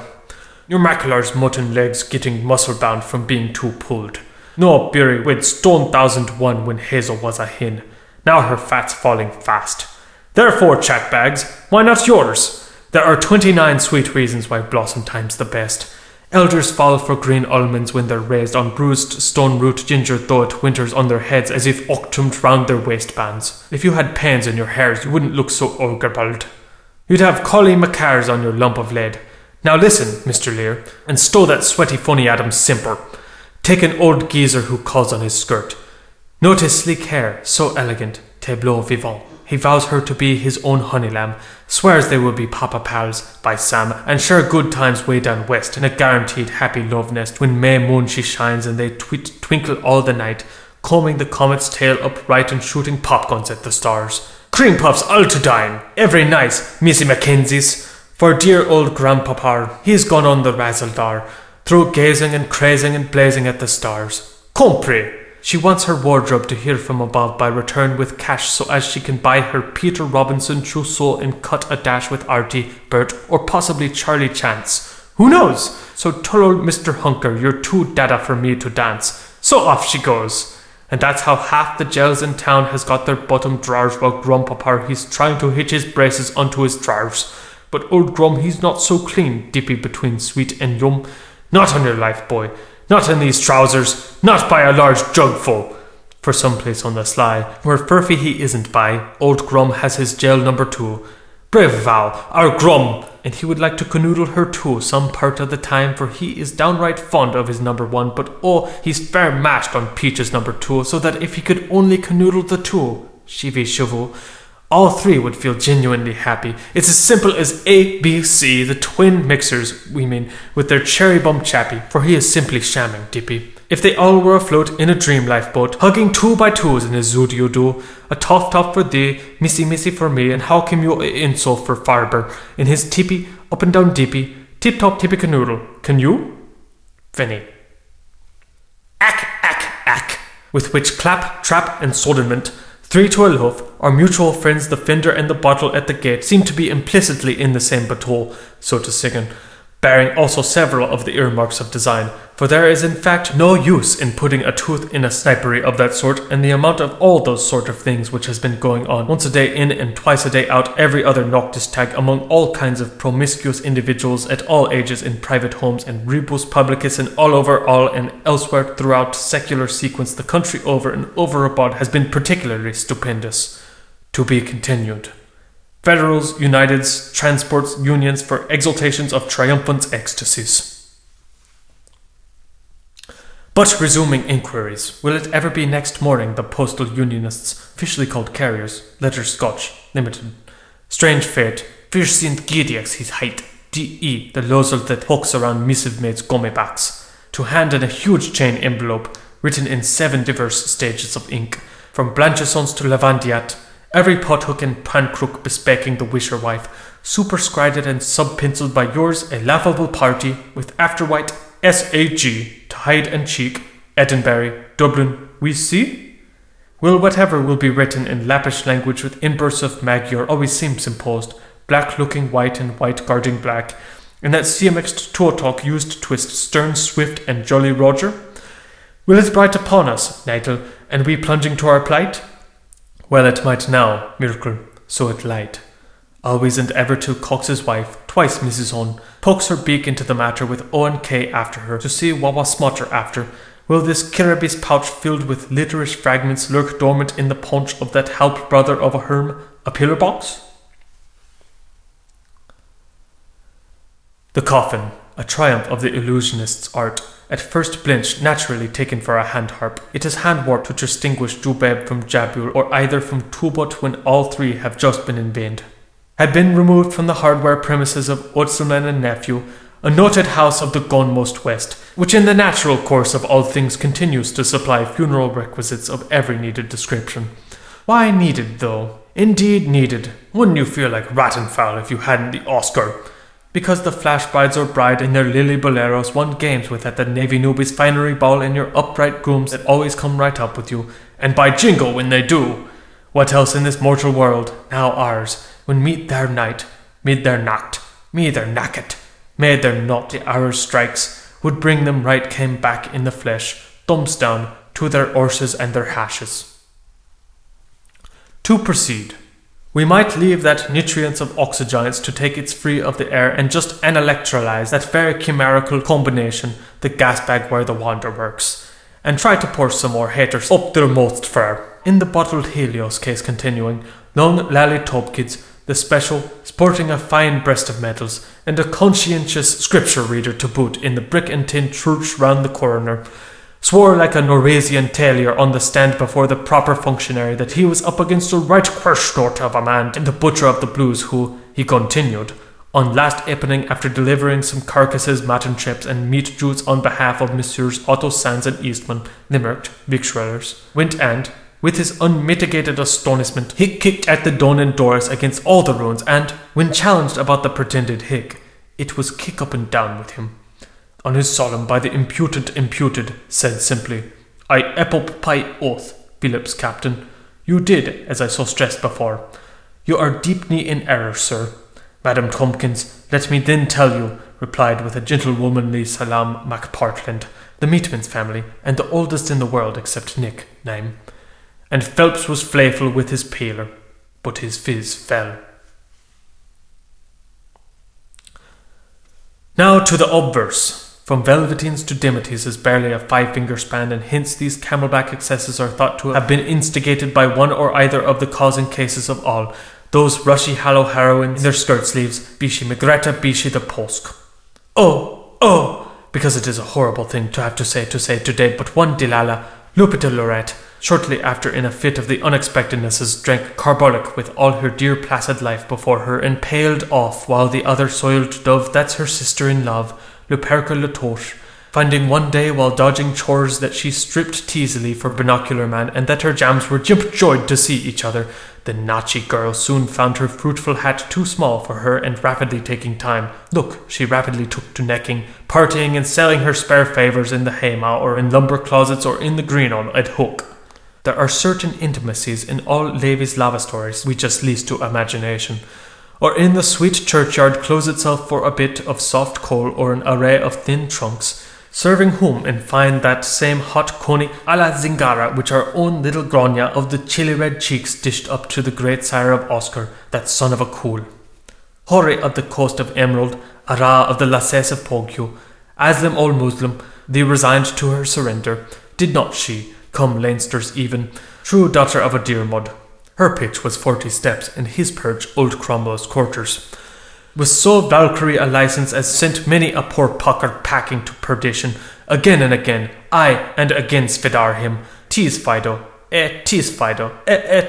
Your macular's mutton legs getting muscle-bound from being too pulled. No beery with stone 1001 when Hazel was a hin. Now her fat's falling fast. Therefore, chatbags, why not yours? There are 29 sweet reasons why Blossom Time's the best. Elders fall for green almonds when they're raised on bruised stone root ginger, though it winters on their heads as if octumed round their waistbands. If you had pains in your hairs, you wouldn't look so ogrebled. You'd have collie macars on your lump of lead. Now listen, Mr. Lear, and stow that sweaty funny Adam simper. Take an old geezer who calls on his skirt. Note his sleek hair, so elegant, tableau vivant. He vows her to be his own honey lamb, swears they will be papa pals, by Sam, and share good times way down west in a guaranteed happy love nest when May moon she shines and they twinkle all the night, combing the comet's tail upright and shooting popguns at the stars. Cream puffs all to dine, every night, Missy Mackenzie's, for dear old grandpapa, he's gone on the razzle-dar, through gazing and crazing and blazing at the stars. Compris! She wants her wardrobe to hear from above by return with cash so as she can buy her Peter Robinson trousseau and cut a dash with Artie, Bert, or possibly Charlie Chance. Who knows? So tell old Mr. Hunker you're too dada for me to dance. So off she goes. And that's how half the gels in town has got their bottom drawers while Grumpapa he's trying to hitch his braces onto his drawers. But old Grum he's not so clean, dippy between sweet and yum. Not on your life, boy. Not in these trousers, not by a large jugful. For someplace on the sly, where Furphy he isn't by, old Grum has his gel number 2. Brave vow, our Grum! And he would like to canoodle her too some part of the time, for he is downright fond of his number 1, but oh, he's fair mashed on Peach's number 2, so that if he could only canoodle the 2, chevy chevaux, all 3 would feel genuinely happy. It's as simple as A, B, C, the twin mixers, we mean, with their cherry bum chappy, for he is simply shamming, Dippy. If they all were afloat in a dream lifeboat, hugging 2 by 2s in a zoodoo-doo, a toff for thee, missy for me, and 𝐓𝐇𝐄 𝐿𝐴 for Farber, in his tippy, up and down dippy, tip-top tippy canoodle. Can you? Finny. Ack. With which clap, trap, and sodiment, 3 to a loaf, our mutual friends the fender and the bottle at the gate seem to be implicitly in the same bateau, so to sing, bearing also several of the earmarks of design, for there is in fact no use in putting a tooth in a snipery of that sort, and the amount of all those sort of things which has been going on once a day in and twice a day out every other noctis tag among all kinds of promiscuous individuals at all ages in private homes and rebus publicus and all over all and elsewhere throughout secular sequence the country over and over abroad has been particularly stupendous. To be continued. Federals, Uniteds, Transports, Unions for exaltations of triumphant ecstasies. But resuming inquiries, will it ever be next morning the postal unionists, officially called carriers, letter Scotch, limited? Strange fate, Fiercient Gideax his height, D.E., the lozle that hooks around missive mates' gummy backs, to hand in a huge chain envelope, written in 7 diverse stages of ink, from Blanchesons to Lavandiat, every pothook and pancrook bespeaking the wisher wife, superscribed and sub-penciled by yours a laughable party, with afterwhite S.A.G. to hide and cheek, Edinburgh, Dublin, we see? Will whatever will be written in Lappish language with inbursts of Magyar always seems imposed, black looking white and white guarding black, and that tmec.rep used twist stern, swift, and jolly Roger? Will it bright upon us, Nigel, and we plunging to our plight? Well, it might now, Miracle, so it light. always and ever till Cox's wife, twice Mrs. Hun, pokes her beak into the matter with O&K after her, to see what was smotter after. Will this Kirby's pouch filled with literish fragments lurk dormant in the paunch of that halp brother of a herm, a pillar box? The coffin, a triumph of the illusionist's art, at first blinched, naturally taken for a hand-harp. It is hand-warped to distinguish Jubeb from Jabul, or either from Tubot when all three have just been inveined. Had been removed from the hardware premises of Utzelman and Nephew, a noted house of the Gunmost West, which in the natural course of all things continues to supply funeral requisites of every needed description. Why needed, though? Indeed needed. Wouldn't you feel like Rattenfowl if you hadn't the Oscar? Because the flash brides or bride in their lily boleros won games with at the Navy Newbies finery ball in your upright grooms that always come right up with you, and by jingo when they do! What else in this mortal world, now ours, when meet their night, mid their nacht, me their knacket, made their not the hours strikes, would bring them right came back in the flesh, thumbs down, to their horses and their hashes. To proceed. We might leave that nutrients of oxygens to take its free of the air and just unelectrolyze that very chimerical combination, the gas bag where the wonder works, and try to pour some more haters up their most fur. In the bottled Helios case continuing, young Lally Tobkids, the special, sporting a fine breast of medals, and a conscientious scripture reader to boot in the brick and tin church round the coroner, swore like a Norwegian tailor on the stand before the proper functionary that he was up against a right quershnort of a man and the butcher of the blues who, he continued, on last evening after delivering some carcasses, mutton chips and meat juice on behalf of Messrs. Otto Sands and Eastman, Limerick, victuallers, went and, with his unmitigated astonishment, he kicked at the Donan doors against all the ruins, and, when challenged about the pretended hic, it was kick up and down with him. On his solemn by the imputed, said simply, I epopy oath, Phillips captain. You did, as I so stressed before. You are deeply in error, sir. Madam Tompkins, let me then tell you, replied with a gentlewomanly salam MacPartland, the Meatman's family, and the oldest in the world except Nick, name. And Phelps was playful with his paler, but his fizz fell. Now to the obverse. From Velveteens to Dimities is barely a 5-finger span, and hence these camelback excesses are thought to have been instigated by one or either of the causing cases of all, those rushy hollow heroines in their skirt sleeves, be she Migretta, be she the Posk. Oh, because it is a horrible thing to have to say today, but one Delilah, Lupita Lorette, shortly after in a fit of the unexpectednesses drank carbolic with all her dear placid life before her, and paled off while the other soiled dove, that's her sister in love, Luperca Latoche, finding one day while dodging chores that she stripped teasily for binocular man, and that her jams were jimp-joyed to see each other, the naughty girl soon found her fruitful hat too small for her, and rapidly taking time, she rapidly took to necking, partying and selling her spare favours in the haymow or in lumber closets or in the greenon at hook. There are certain intimacies in all Levy's lava stories we just lease to imagination, or in the sweet churchyard close itself for a bit of soft coal or an array of thin trunks, serving whom in fine that same hot coney a la zingara which our own little Grania of the chilly red cheeks dished up to the great sire of Oscar, that son of a cool. Hori of the coast of Emerald, Ara of the lasses of Pogyu, Aslam ol Muslim, the resigned to her surrender, did not she, come Leinster's even, true daughter of a deer mud. Her pitch was 40 steps, and his perch old Cromwell's quarters. Was so Valkyrie a license as sent many a poor pucker packing to perdition, again and again, aye, and again svidar him. Tis Fido, tis Fido,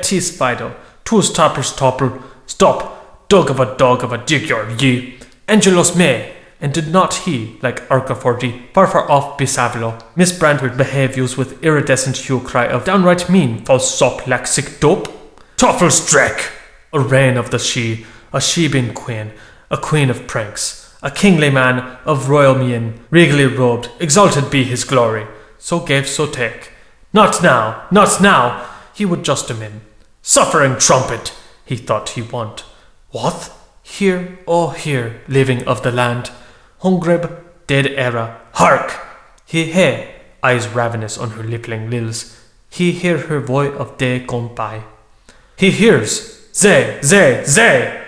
tis Fido, tus toppers topple, stop, dog of a digger ye, Angelos me. And did not he, like Arcafordi, far off Bisavilo, misbrand with behaviours with iridescent hue cry of downright mean, false sop lexic dope? Toffles dreck! A reign of the she, a she-bin queen, a queen of pranks, a kingly man of royal mien, regally robed, exalted be his glory. So gave, so take. Not now, he would just him in. Suffering trumpet, he thought he want. What? Here, oh here, living of the land. Hungreb, dead era, hark! He eyes ravenous on her lippling lils. He hear her voice of day gone by. He hears, zay!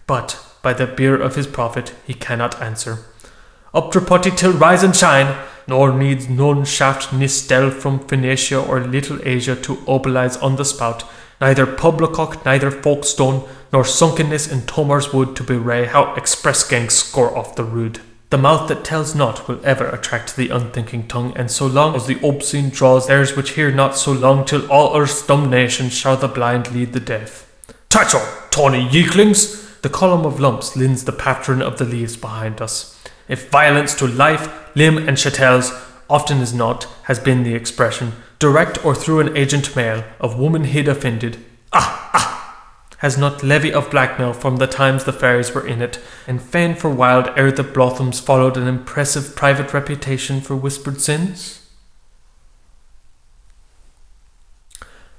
but by the beer of his prophet he cannot answer. Up to putty till rise and shine, nor needs none shaft ni stell from Phoenicia or Little Asia to obilize on the spout, neither publicock, neither folkestone, nor sunkenness in Tomar's wood to bewray how express gangs score off the rude. The mouth that tells not will ever attract the unthinking tongue, and so long as the obscene draws theirs which hear not, so long till all earth's dumb nations shall the blind lead the deaf. Tatcho, tawny yeeklings! The column of lumps lends the pattern of the leaves behind us. If violence to life, limb, and chattels, often as not, has been the expression, direct or through an agent male, of woman hid offended, has not levy of blackmail from the times the fairies were in it, and fain for wild ere the Blothams followed an impressive private reputation for whispered sins?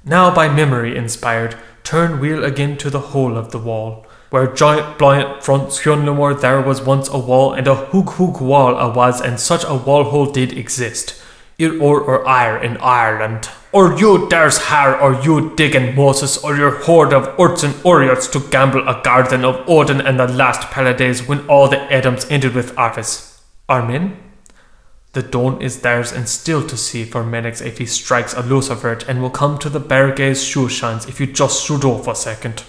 Now by memory inspired, turn wheel again to the whole of the wall, where giant bliant front Skjolnumor there was once a wall, and a hoog wall a was, and such a wall hole did exist. Ir or ire in Ireland. Or you dares har, or you diggin Moses, or your horde of urts and oriots to gamble a garden of Odin and the last Pallades when all the Adams ended with Arvis. Armin? The dawn is theirs and still to see for Menix if he strikes a lucifert, and will come to the Bergays shoe shines if you just shoot off a second.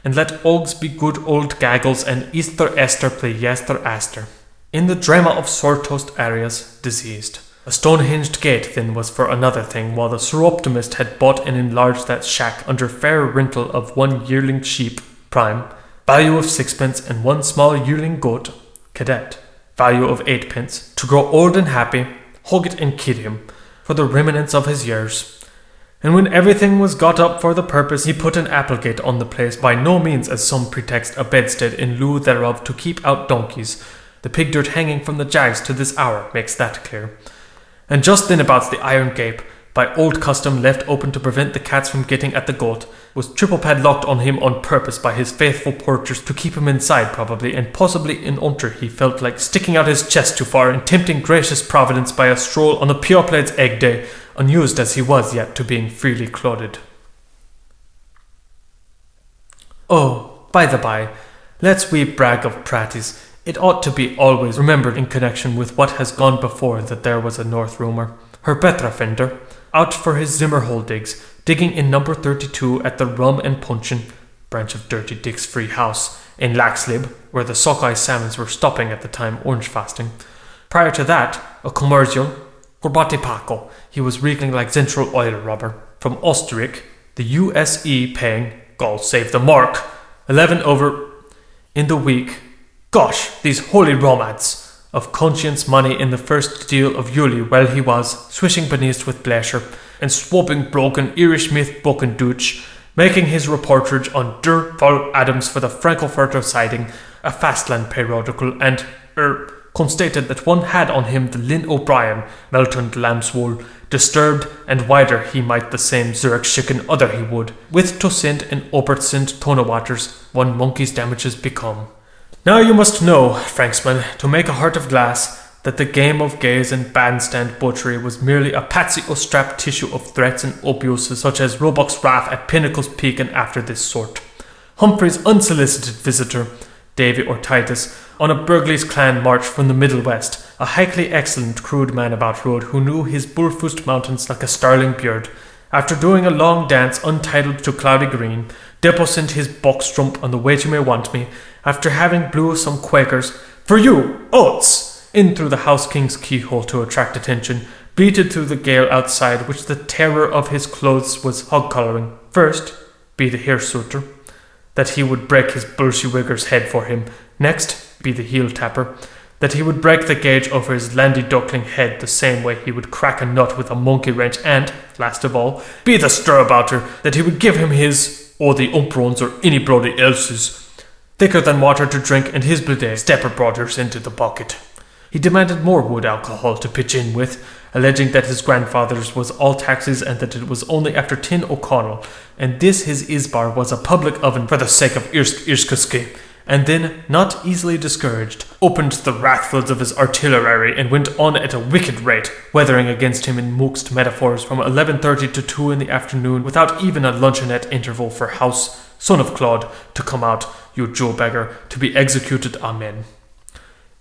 And let Ogs be good old gaggles, and Easter Esther play Yester Aster. In the drama of sore-toast areas, diseased. A stone-hinged gate then was for another thing, while the Seroptimist had bought and enlarged that shack under fair rental of 1 yearling sheep, prime, value of 6pence, and 1 small yearling goat, cadet, value of 8pence, to grow old and happy, hug it and kid him, for the remnants of his years. And when everything was got up for the purpose, he put an applegate on the place, by no means as some pretext a bedstead in lieu thereof to keep out donkeys. The pig dirt hanging from the jags to this hour makes that clear. And just then about the iron gate, by old custom left open to prevent the cats from getting at the goat, was triple padlocked on him on purpose by his faithful porters to keep him inside probably, and possibly in unter he felt like sticking out his chest too far and tempting gracious Providence by a stroll on the pure plaid's egg day, unused as he was yet to being freely clodded. Oh, by the by, let's we brag of praties. It ought to be always remembered in connection with what has gone before that there was a North Romer, her Betrafender, out for his Zimmerhole digs, digging in number 32 at the Rum and Punchin, branch of Dirty Dick's free house, in Laxlib, where the sockeye salmons were stopping at the time orange fasting. Prior to that, a commercial, Corbati Paco, he was reeking like Central oil rubber. From Osterich, the USE paying, God save the mark, 11 over in the week. Gosh, these holy romads! Of conscience money in the first deal of Yuli while he was swishing beneath with pleasure, and swooping broken Irish myth book and Dutch, making his reportage on Der Fall Adams for the Frankfurter siding, a fastland periodical, and constated that one had on him the Lynn O'Brien, Melton lamb's wool, disturbed, and wider he might the same Zurich chicken other he would, with to send and Obertsend tonawaters, one monkey's damages become. Now you must know, Franksman, to make a heart of glass, that the game of gaze and bandstand butchery was merely a patsy o' strap tissue of threats and abuses such as Roebuck's wrath at Pinnacle's Peak and after this sort. Humphrey's unsolicited visitor, Davy or Titus, on a Burgley's clan march from the Middle West, a highly excellent crude man about road who knew his Bullfoot mountains like a starling beard, after doing a long dance untitled to Cloudy Green, deposited his box-trump on the Wait You May Want Me, after having blew some Quakers, "For you, oats!" in through the house king's keyhole to attract attention, bleated through the gale outside, which the terror of his clothes was hog-collaring. First, be the hirsute, that he would break his bullshewigger's head for him. Next, be the heel-tapper, that he would break the gauge over his landy-duckling head the same way he would crack a nut with a monkey-wrench, and, last of all, be the stirabouter, that he would give him his, or the umprons or anybody else's, thicker than water to drink, and his bidet stepper brothers into the bucket. He demanded more wood alcohol to pitch in with, alleging that his grandfather's was all taxes and that it was only after Tin O'Connell, and this his Isbar was a public oven for the sake of Irskutske, and then, not easily discouraged, opened the wrathfuls of his artillery and went on at a wicked rate, weathering against him in mooxed metaphors from 11:30 to 2 in the afternoon, without even a luncheonette interval for House, son of Claude, to come out, you Joe beggar, to be executed, amen.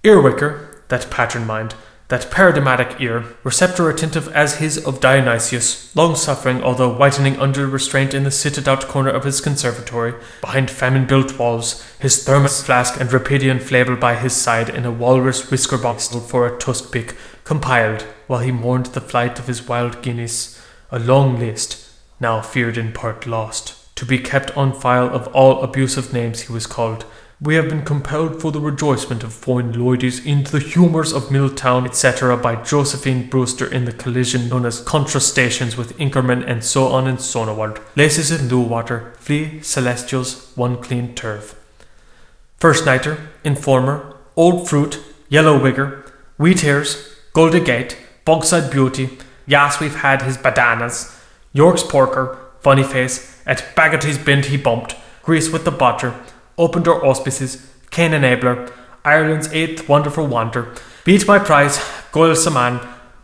Earwicker, that pattern mind, that paradigmatic ear, receptor attentive as his of Dionysius, long-suffering although whitening under restraint in the sitted-out corner of his conservatory, behind famine-built walls, his thermos flask and Rapidian flavel by his side in a walrus whisker-box for a tusk-pick, compiled, while he mourned the flight of his wild guineas, a long list, now feared in part lost, to be kept on file of all abusive names he was called. We have been compelled for the rejoicement of foreign ladies into the humours of Milltown, etc. by Josephine Brewster in the collision known as contrastations with Inkerman and so on and so on. Laces in blue water, flee celestials, one clean turf. First nighter, informer, old fruit, yellow wigger, wheat ears, goldy gate, bogside beauty, yas we've had his bananas, York's porker, funny face, at Baggoty's bint he bumped, Greece with the botcher, open door auspices, Cain enabler, Ireland's 8th wonderful wonder, beat my prize, Goyle Saman,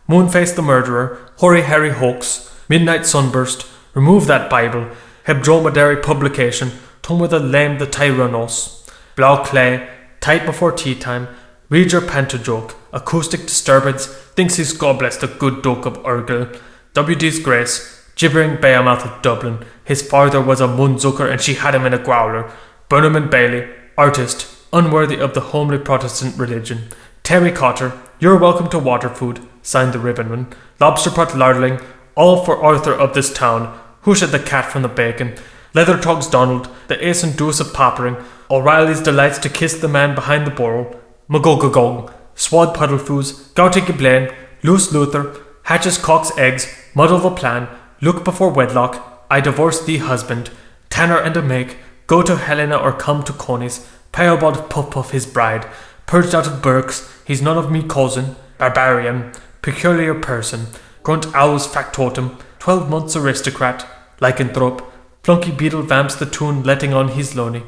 Moonface the murderer, Hoary Harry hoax, midnight sunburst, remove that Bible, hebdromedary publication, tongue with a lame the tyrannos, blau clay, tight before tea time, read your panto-joke, acoustic disturbance, thinks he's God bless the good doke of Urgel, WD's grace, gibbering behemoth of Dublin, his father was a munzucker and she had him in a growler, Burnham and Bailey, artist, unworthy of the homely Protestant religion. Terry Cotter, you're welcome to Waterfood, signed the ribbonman. Lobster pot lardling, all for Arthur of this town. Husha the cat from the bacon. Leather Togs Donald, the ace and deuce of poppering. O'Reilly's delights to kiss the man behind the borough. Magogagong, Swad Puddlefoos, Gouty Giblain, Loose Luther, Hatches Cock's eggs, Muddle the plan, Look before wedlock, I divorce thee husband, Tanner and a make, Go to Helena or come to Coney's, Peobod Puff Puff his bride, purged out of Burke's, he's none of me cousin, barbarian, peculiar person, grunt owl's factotum, 12 months aristocrat, lycanthrope, flunky beetle vamps the tune letting on he's lonely,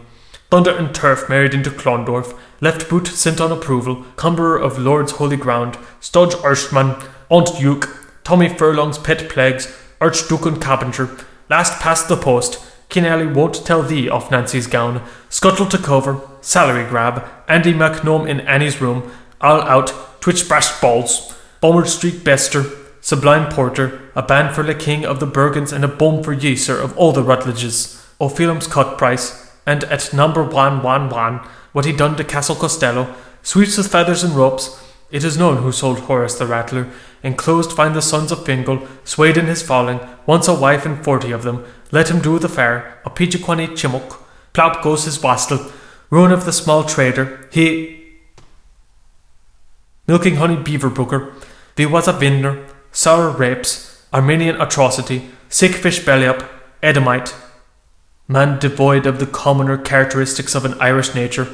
thunder and turf married into Clondorf, left boot sent on approval, cumberer of Lord's holy ground, Studge Erstmann, Aunt Duke, Tommy Furlong's pet plagues, Archduke and Cabinger, last past the post, Kinelly won't tell thee of Nancy's gown, Scuttle to cover, salary grab, Andy McNome in Annie's room, all out, twitch brashed balls, Bomber Street Bester, Sublime Porter, a band for the King of the Bergens and a bomb for ye, sir, of all the Rutledges, Ophelum's cut price, and at number 111, what he done to Castle Costello, sweeps with feathers and ropes, it is known who sold Horace the Rattler, enclosed find the sons of Fingal, swayed in his falling, once a wife and 40 of them, let him do the fair, a Pijiquani Chimuk, Plaup goes his wastel, ruin of the small trader, he milking honey beaver booker, thee was a vintner, sour rapes, Armenian atrocity, sick fish belly up, Edomite, man devoid of the commoner characteristics of an Irish nature,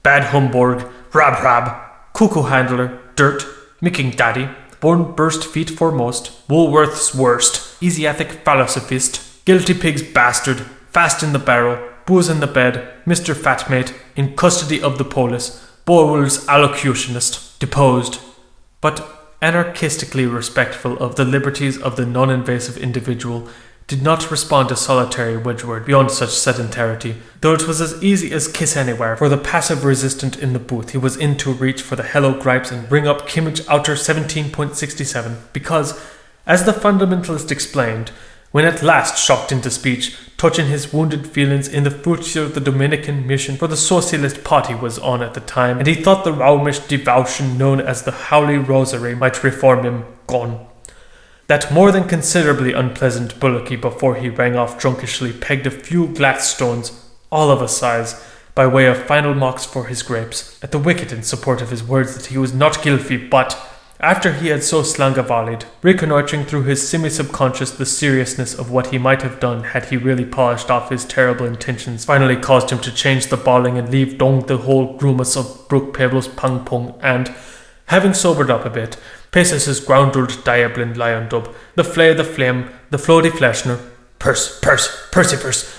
bad Humburg, rab, cuckoo handler, dirt, micking daddy, born burst feet foremost, Woolworth's worst, easy-ethic philosophist, guilty pig's bastard, fast in the barrel, booze in the bed, Mr. Fatmate, in custody of the polis, Bowell's allocutionist, deposed, but anarchistically respectful of the liberties of the non-invasive individual, did not respond to solitary Wedgwood beyond such sedentarity, though it was as easy as kiss anywhere for the passive resistant in the booth. He was in to reach for the hello gripes and bring up Kimmage Outer 17.67, because, as the fundamentalist explained, when at last shocked into speech, touching his wounded feelings in the future of the Dominican mission, for the socialist party was on at the time, and he thought the Romish devotion known as the Howley Rosary might reform him, gone. That more than considerably unpleasant bullocky before he rang off drunkishly pegged a few Gladstones, all of a size, by way of final mocks for his grapes, at the wicket in support of his words that he was not guilty, but, after he had so slanga-volleyed, reconnoitring through his semi-subconscious the seriousness of what he might have done had he really polished off his terrible intentions, finally caused him to change the bawling and leave dong the whole grumus of Brook Pebbles Pung Pung, and, having sobered up a bit, paces his groundled diablin lion dub, the flay the flame, the floaty fleshner, Percy,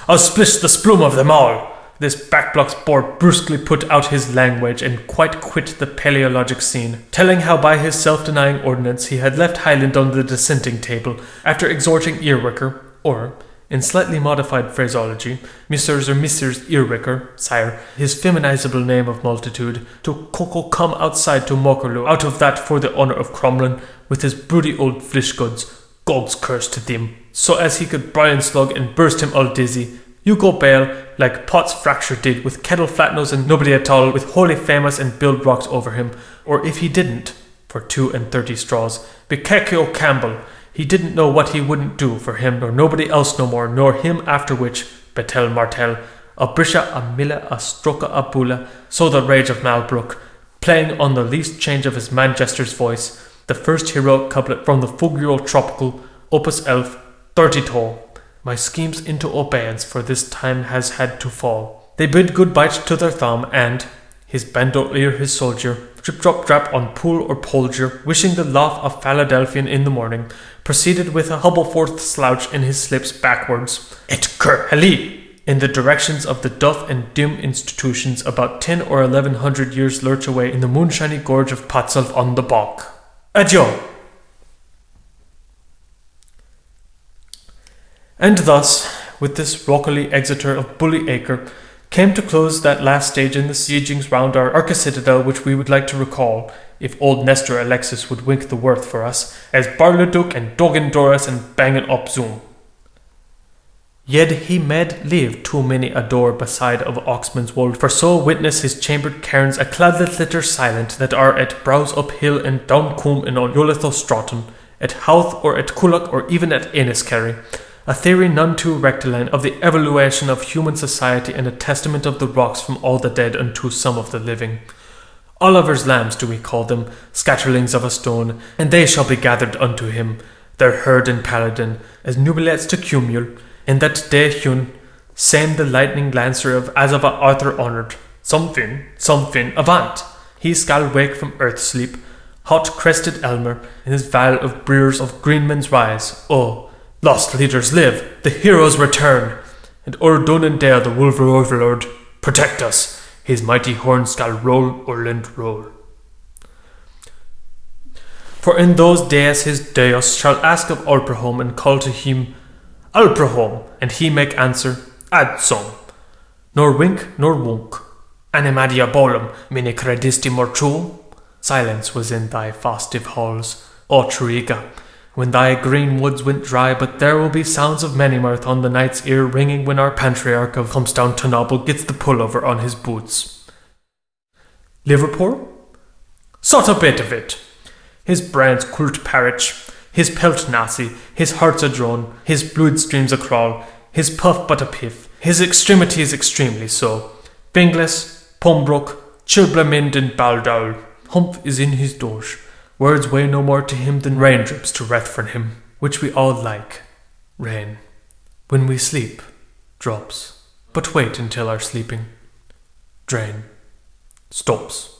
I'll splish the splume of them all. This backblocks board brusquely put out his language and quite quit the paleologic scene, telling how by his self-denying ordinance he had left Highland on the dissenting table, after exhorting Earwicker, or, In slightly modified phraseology, Messrs. or Messrs. Earwicker, sire, his feminizable name of multitude, to Coco come outside to Mokerlu, out of that for the honour of Cromlin, with his broody old flishguds, Gog's curse to them, so as he could Brian slug and burst him all dizzy. You go bail, like Potts Fracture did, with Kettle Flatnose and nobody at all, with Holy Famous and Build Rocks over him, or if he didn't, for 32 straws, 𝐓𝐇𝐄 Campbell, he didn't know what he wouldn't do for him, nor nobody else no more, nor him after which, Betel Martel, a Brisha, a Milla, a Strucka, a Bula, so the rage of Malbrook, playing on the least change of his Manchester's voice, the first heroic couplet from the Fugro Tropical, Opus 𝐓 𝐄𝐕𝐄. My schemes into abeyance for this time has had to fall. They bid good-bye to their thumb, and, his bandolier his soldier, drip-drop-drap on pool or polger, wishing the lof of Philadelphian in the morning, proceeded with a Hubbleforth slouch in his slips backwards, et cur heli, in the directions of the doth and dim institutions about 10 or 1100 years lurch away in the moonshiny gorge of Potself on the bog. Adieu! And thus, with this Rockley Exeter of Bully Acre, came to close that last stage in the siegings round our Arca-citadel which we would like to recall, if old Nestor Alexis would wink the worth for us, as Barleduc and Dogan Doris and Bangin' up Zoom. Yet he med live too many a door beside of Oxman's wold, for so witness his chambered cairns a cladlet litter silent that are at brows up hill and down combe in on Yolitho Stratton, at Howth or at Culloch or even at Enniskerry, a theory none too rectilinear of the evaluation of human society and a testament of the rocks from all the dead unto some of the living. Oliver's lambs do we call them, scatterlings of a stone, and they shall be gathered unto him, their herd and paladin, as nubilets to Cumul, in that day Hune, same the lightning lancer of as of a Arthur honoured. Something, avant! He skal wake from earth sleep, hot-crested Elmer, in his vale of breers of Greenman's rise. Oh, lost leaders live, the heroes return, and o'er Dun and Dale the wolver overlord, protect us, his mighty horn skal roll Orland roll. For in those days his Deus shall ask of Alprahom and call to him, Alprahom, and he make answer, Adsum, nor wink nor wunk, animadia bolum, mine credisti mortuum. Silence was in thy fastive halls, O Triga, when thy green woods went dry, but there will be sounds of many mirth on the night's ear ringing when our patriarch of Humstown Tunnobble gets the pullover on his boots. Liverpool? Sot a bit of it. His brands cult parich, his pelt nasty, his heart's a drone, his blood streams a crawl, his puff but a piff, his extremities extremely so. Bingles, Pumbrook, Chilblamind and Baldowl, Humph is in his dosh. Words weigh no more to him than raindrops to Rethfernhim, which we all like. Rain. When we sleep, drops. But wait until our sleeping. Drain. Stops.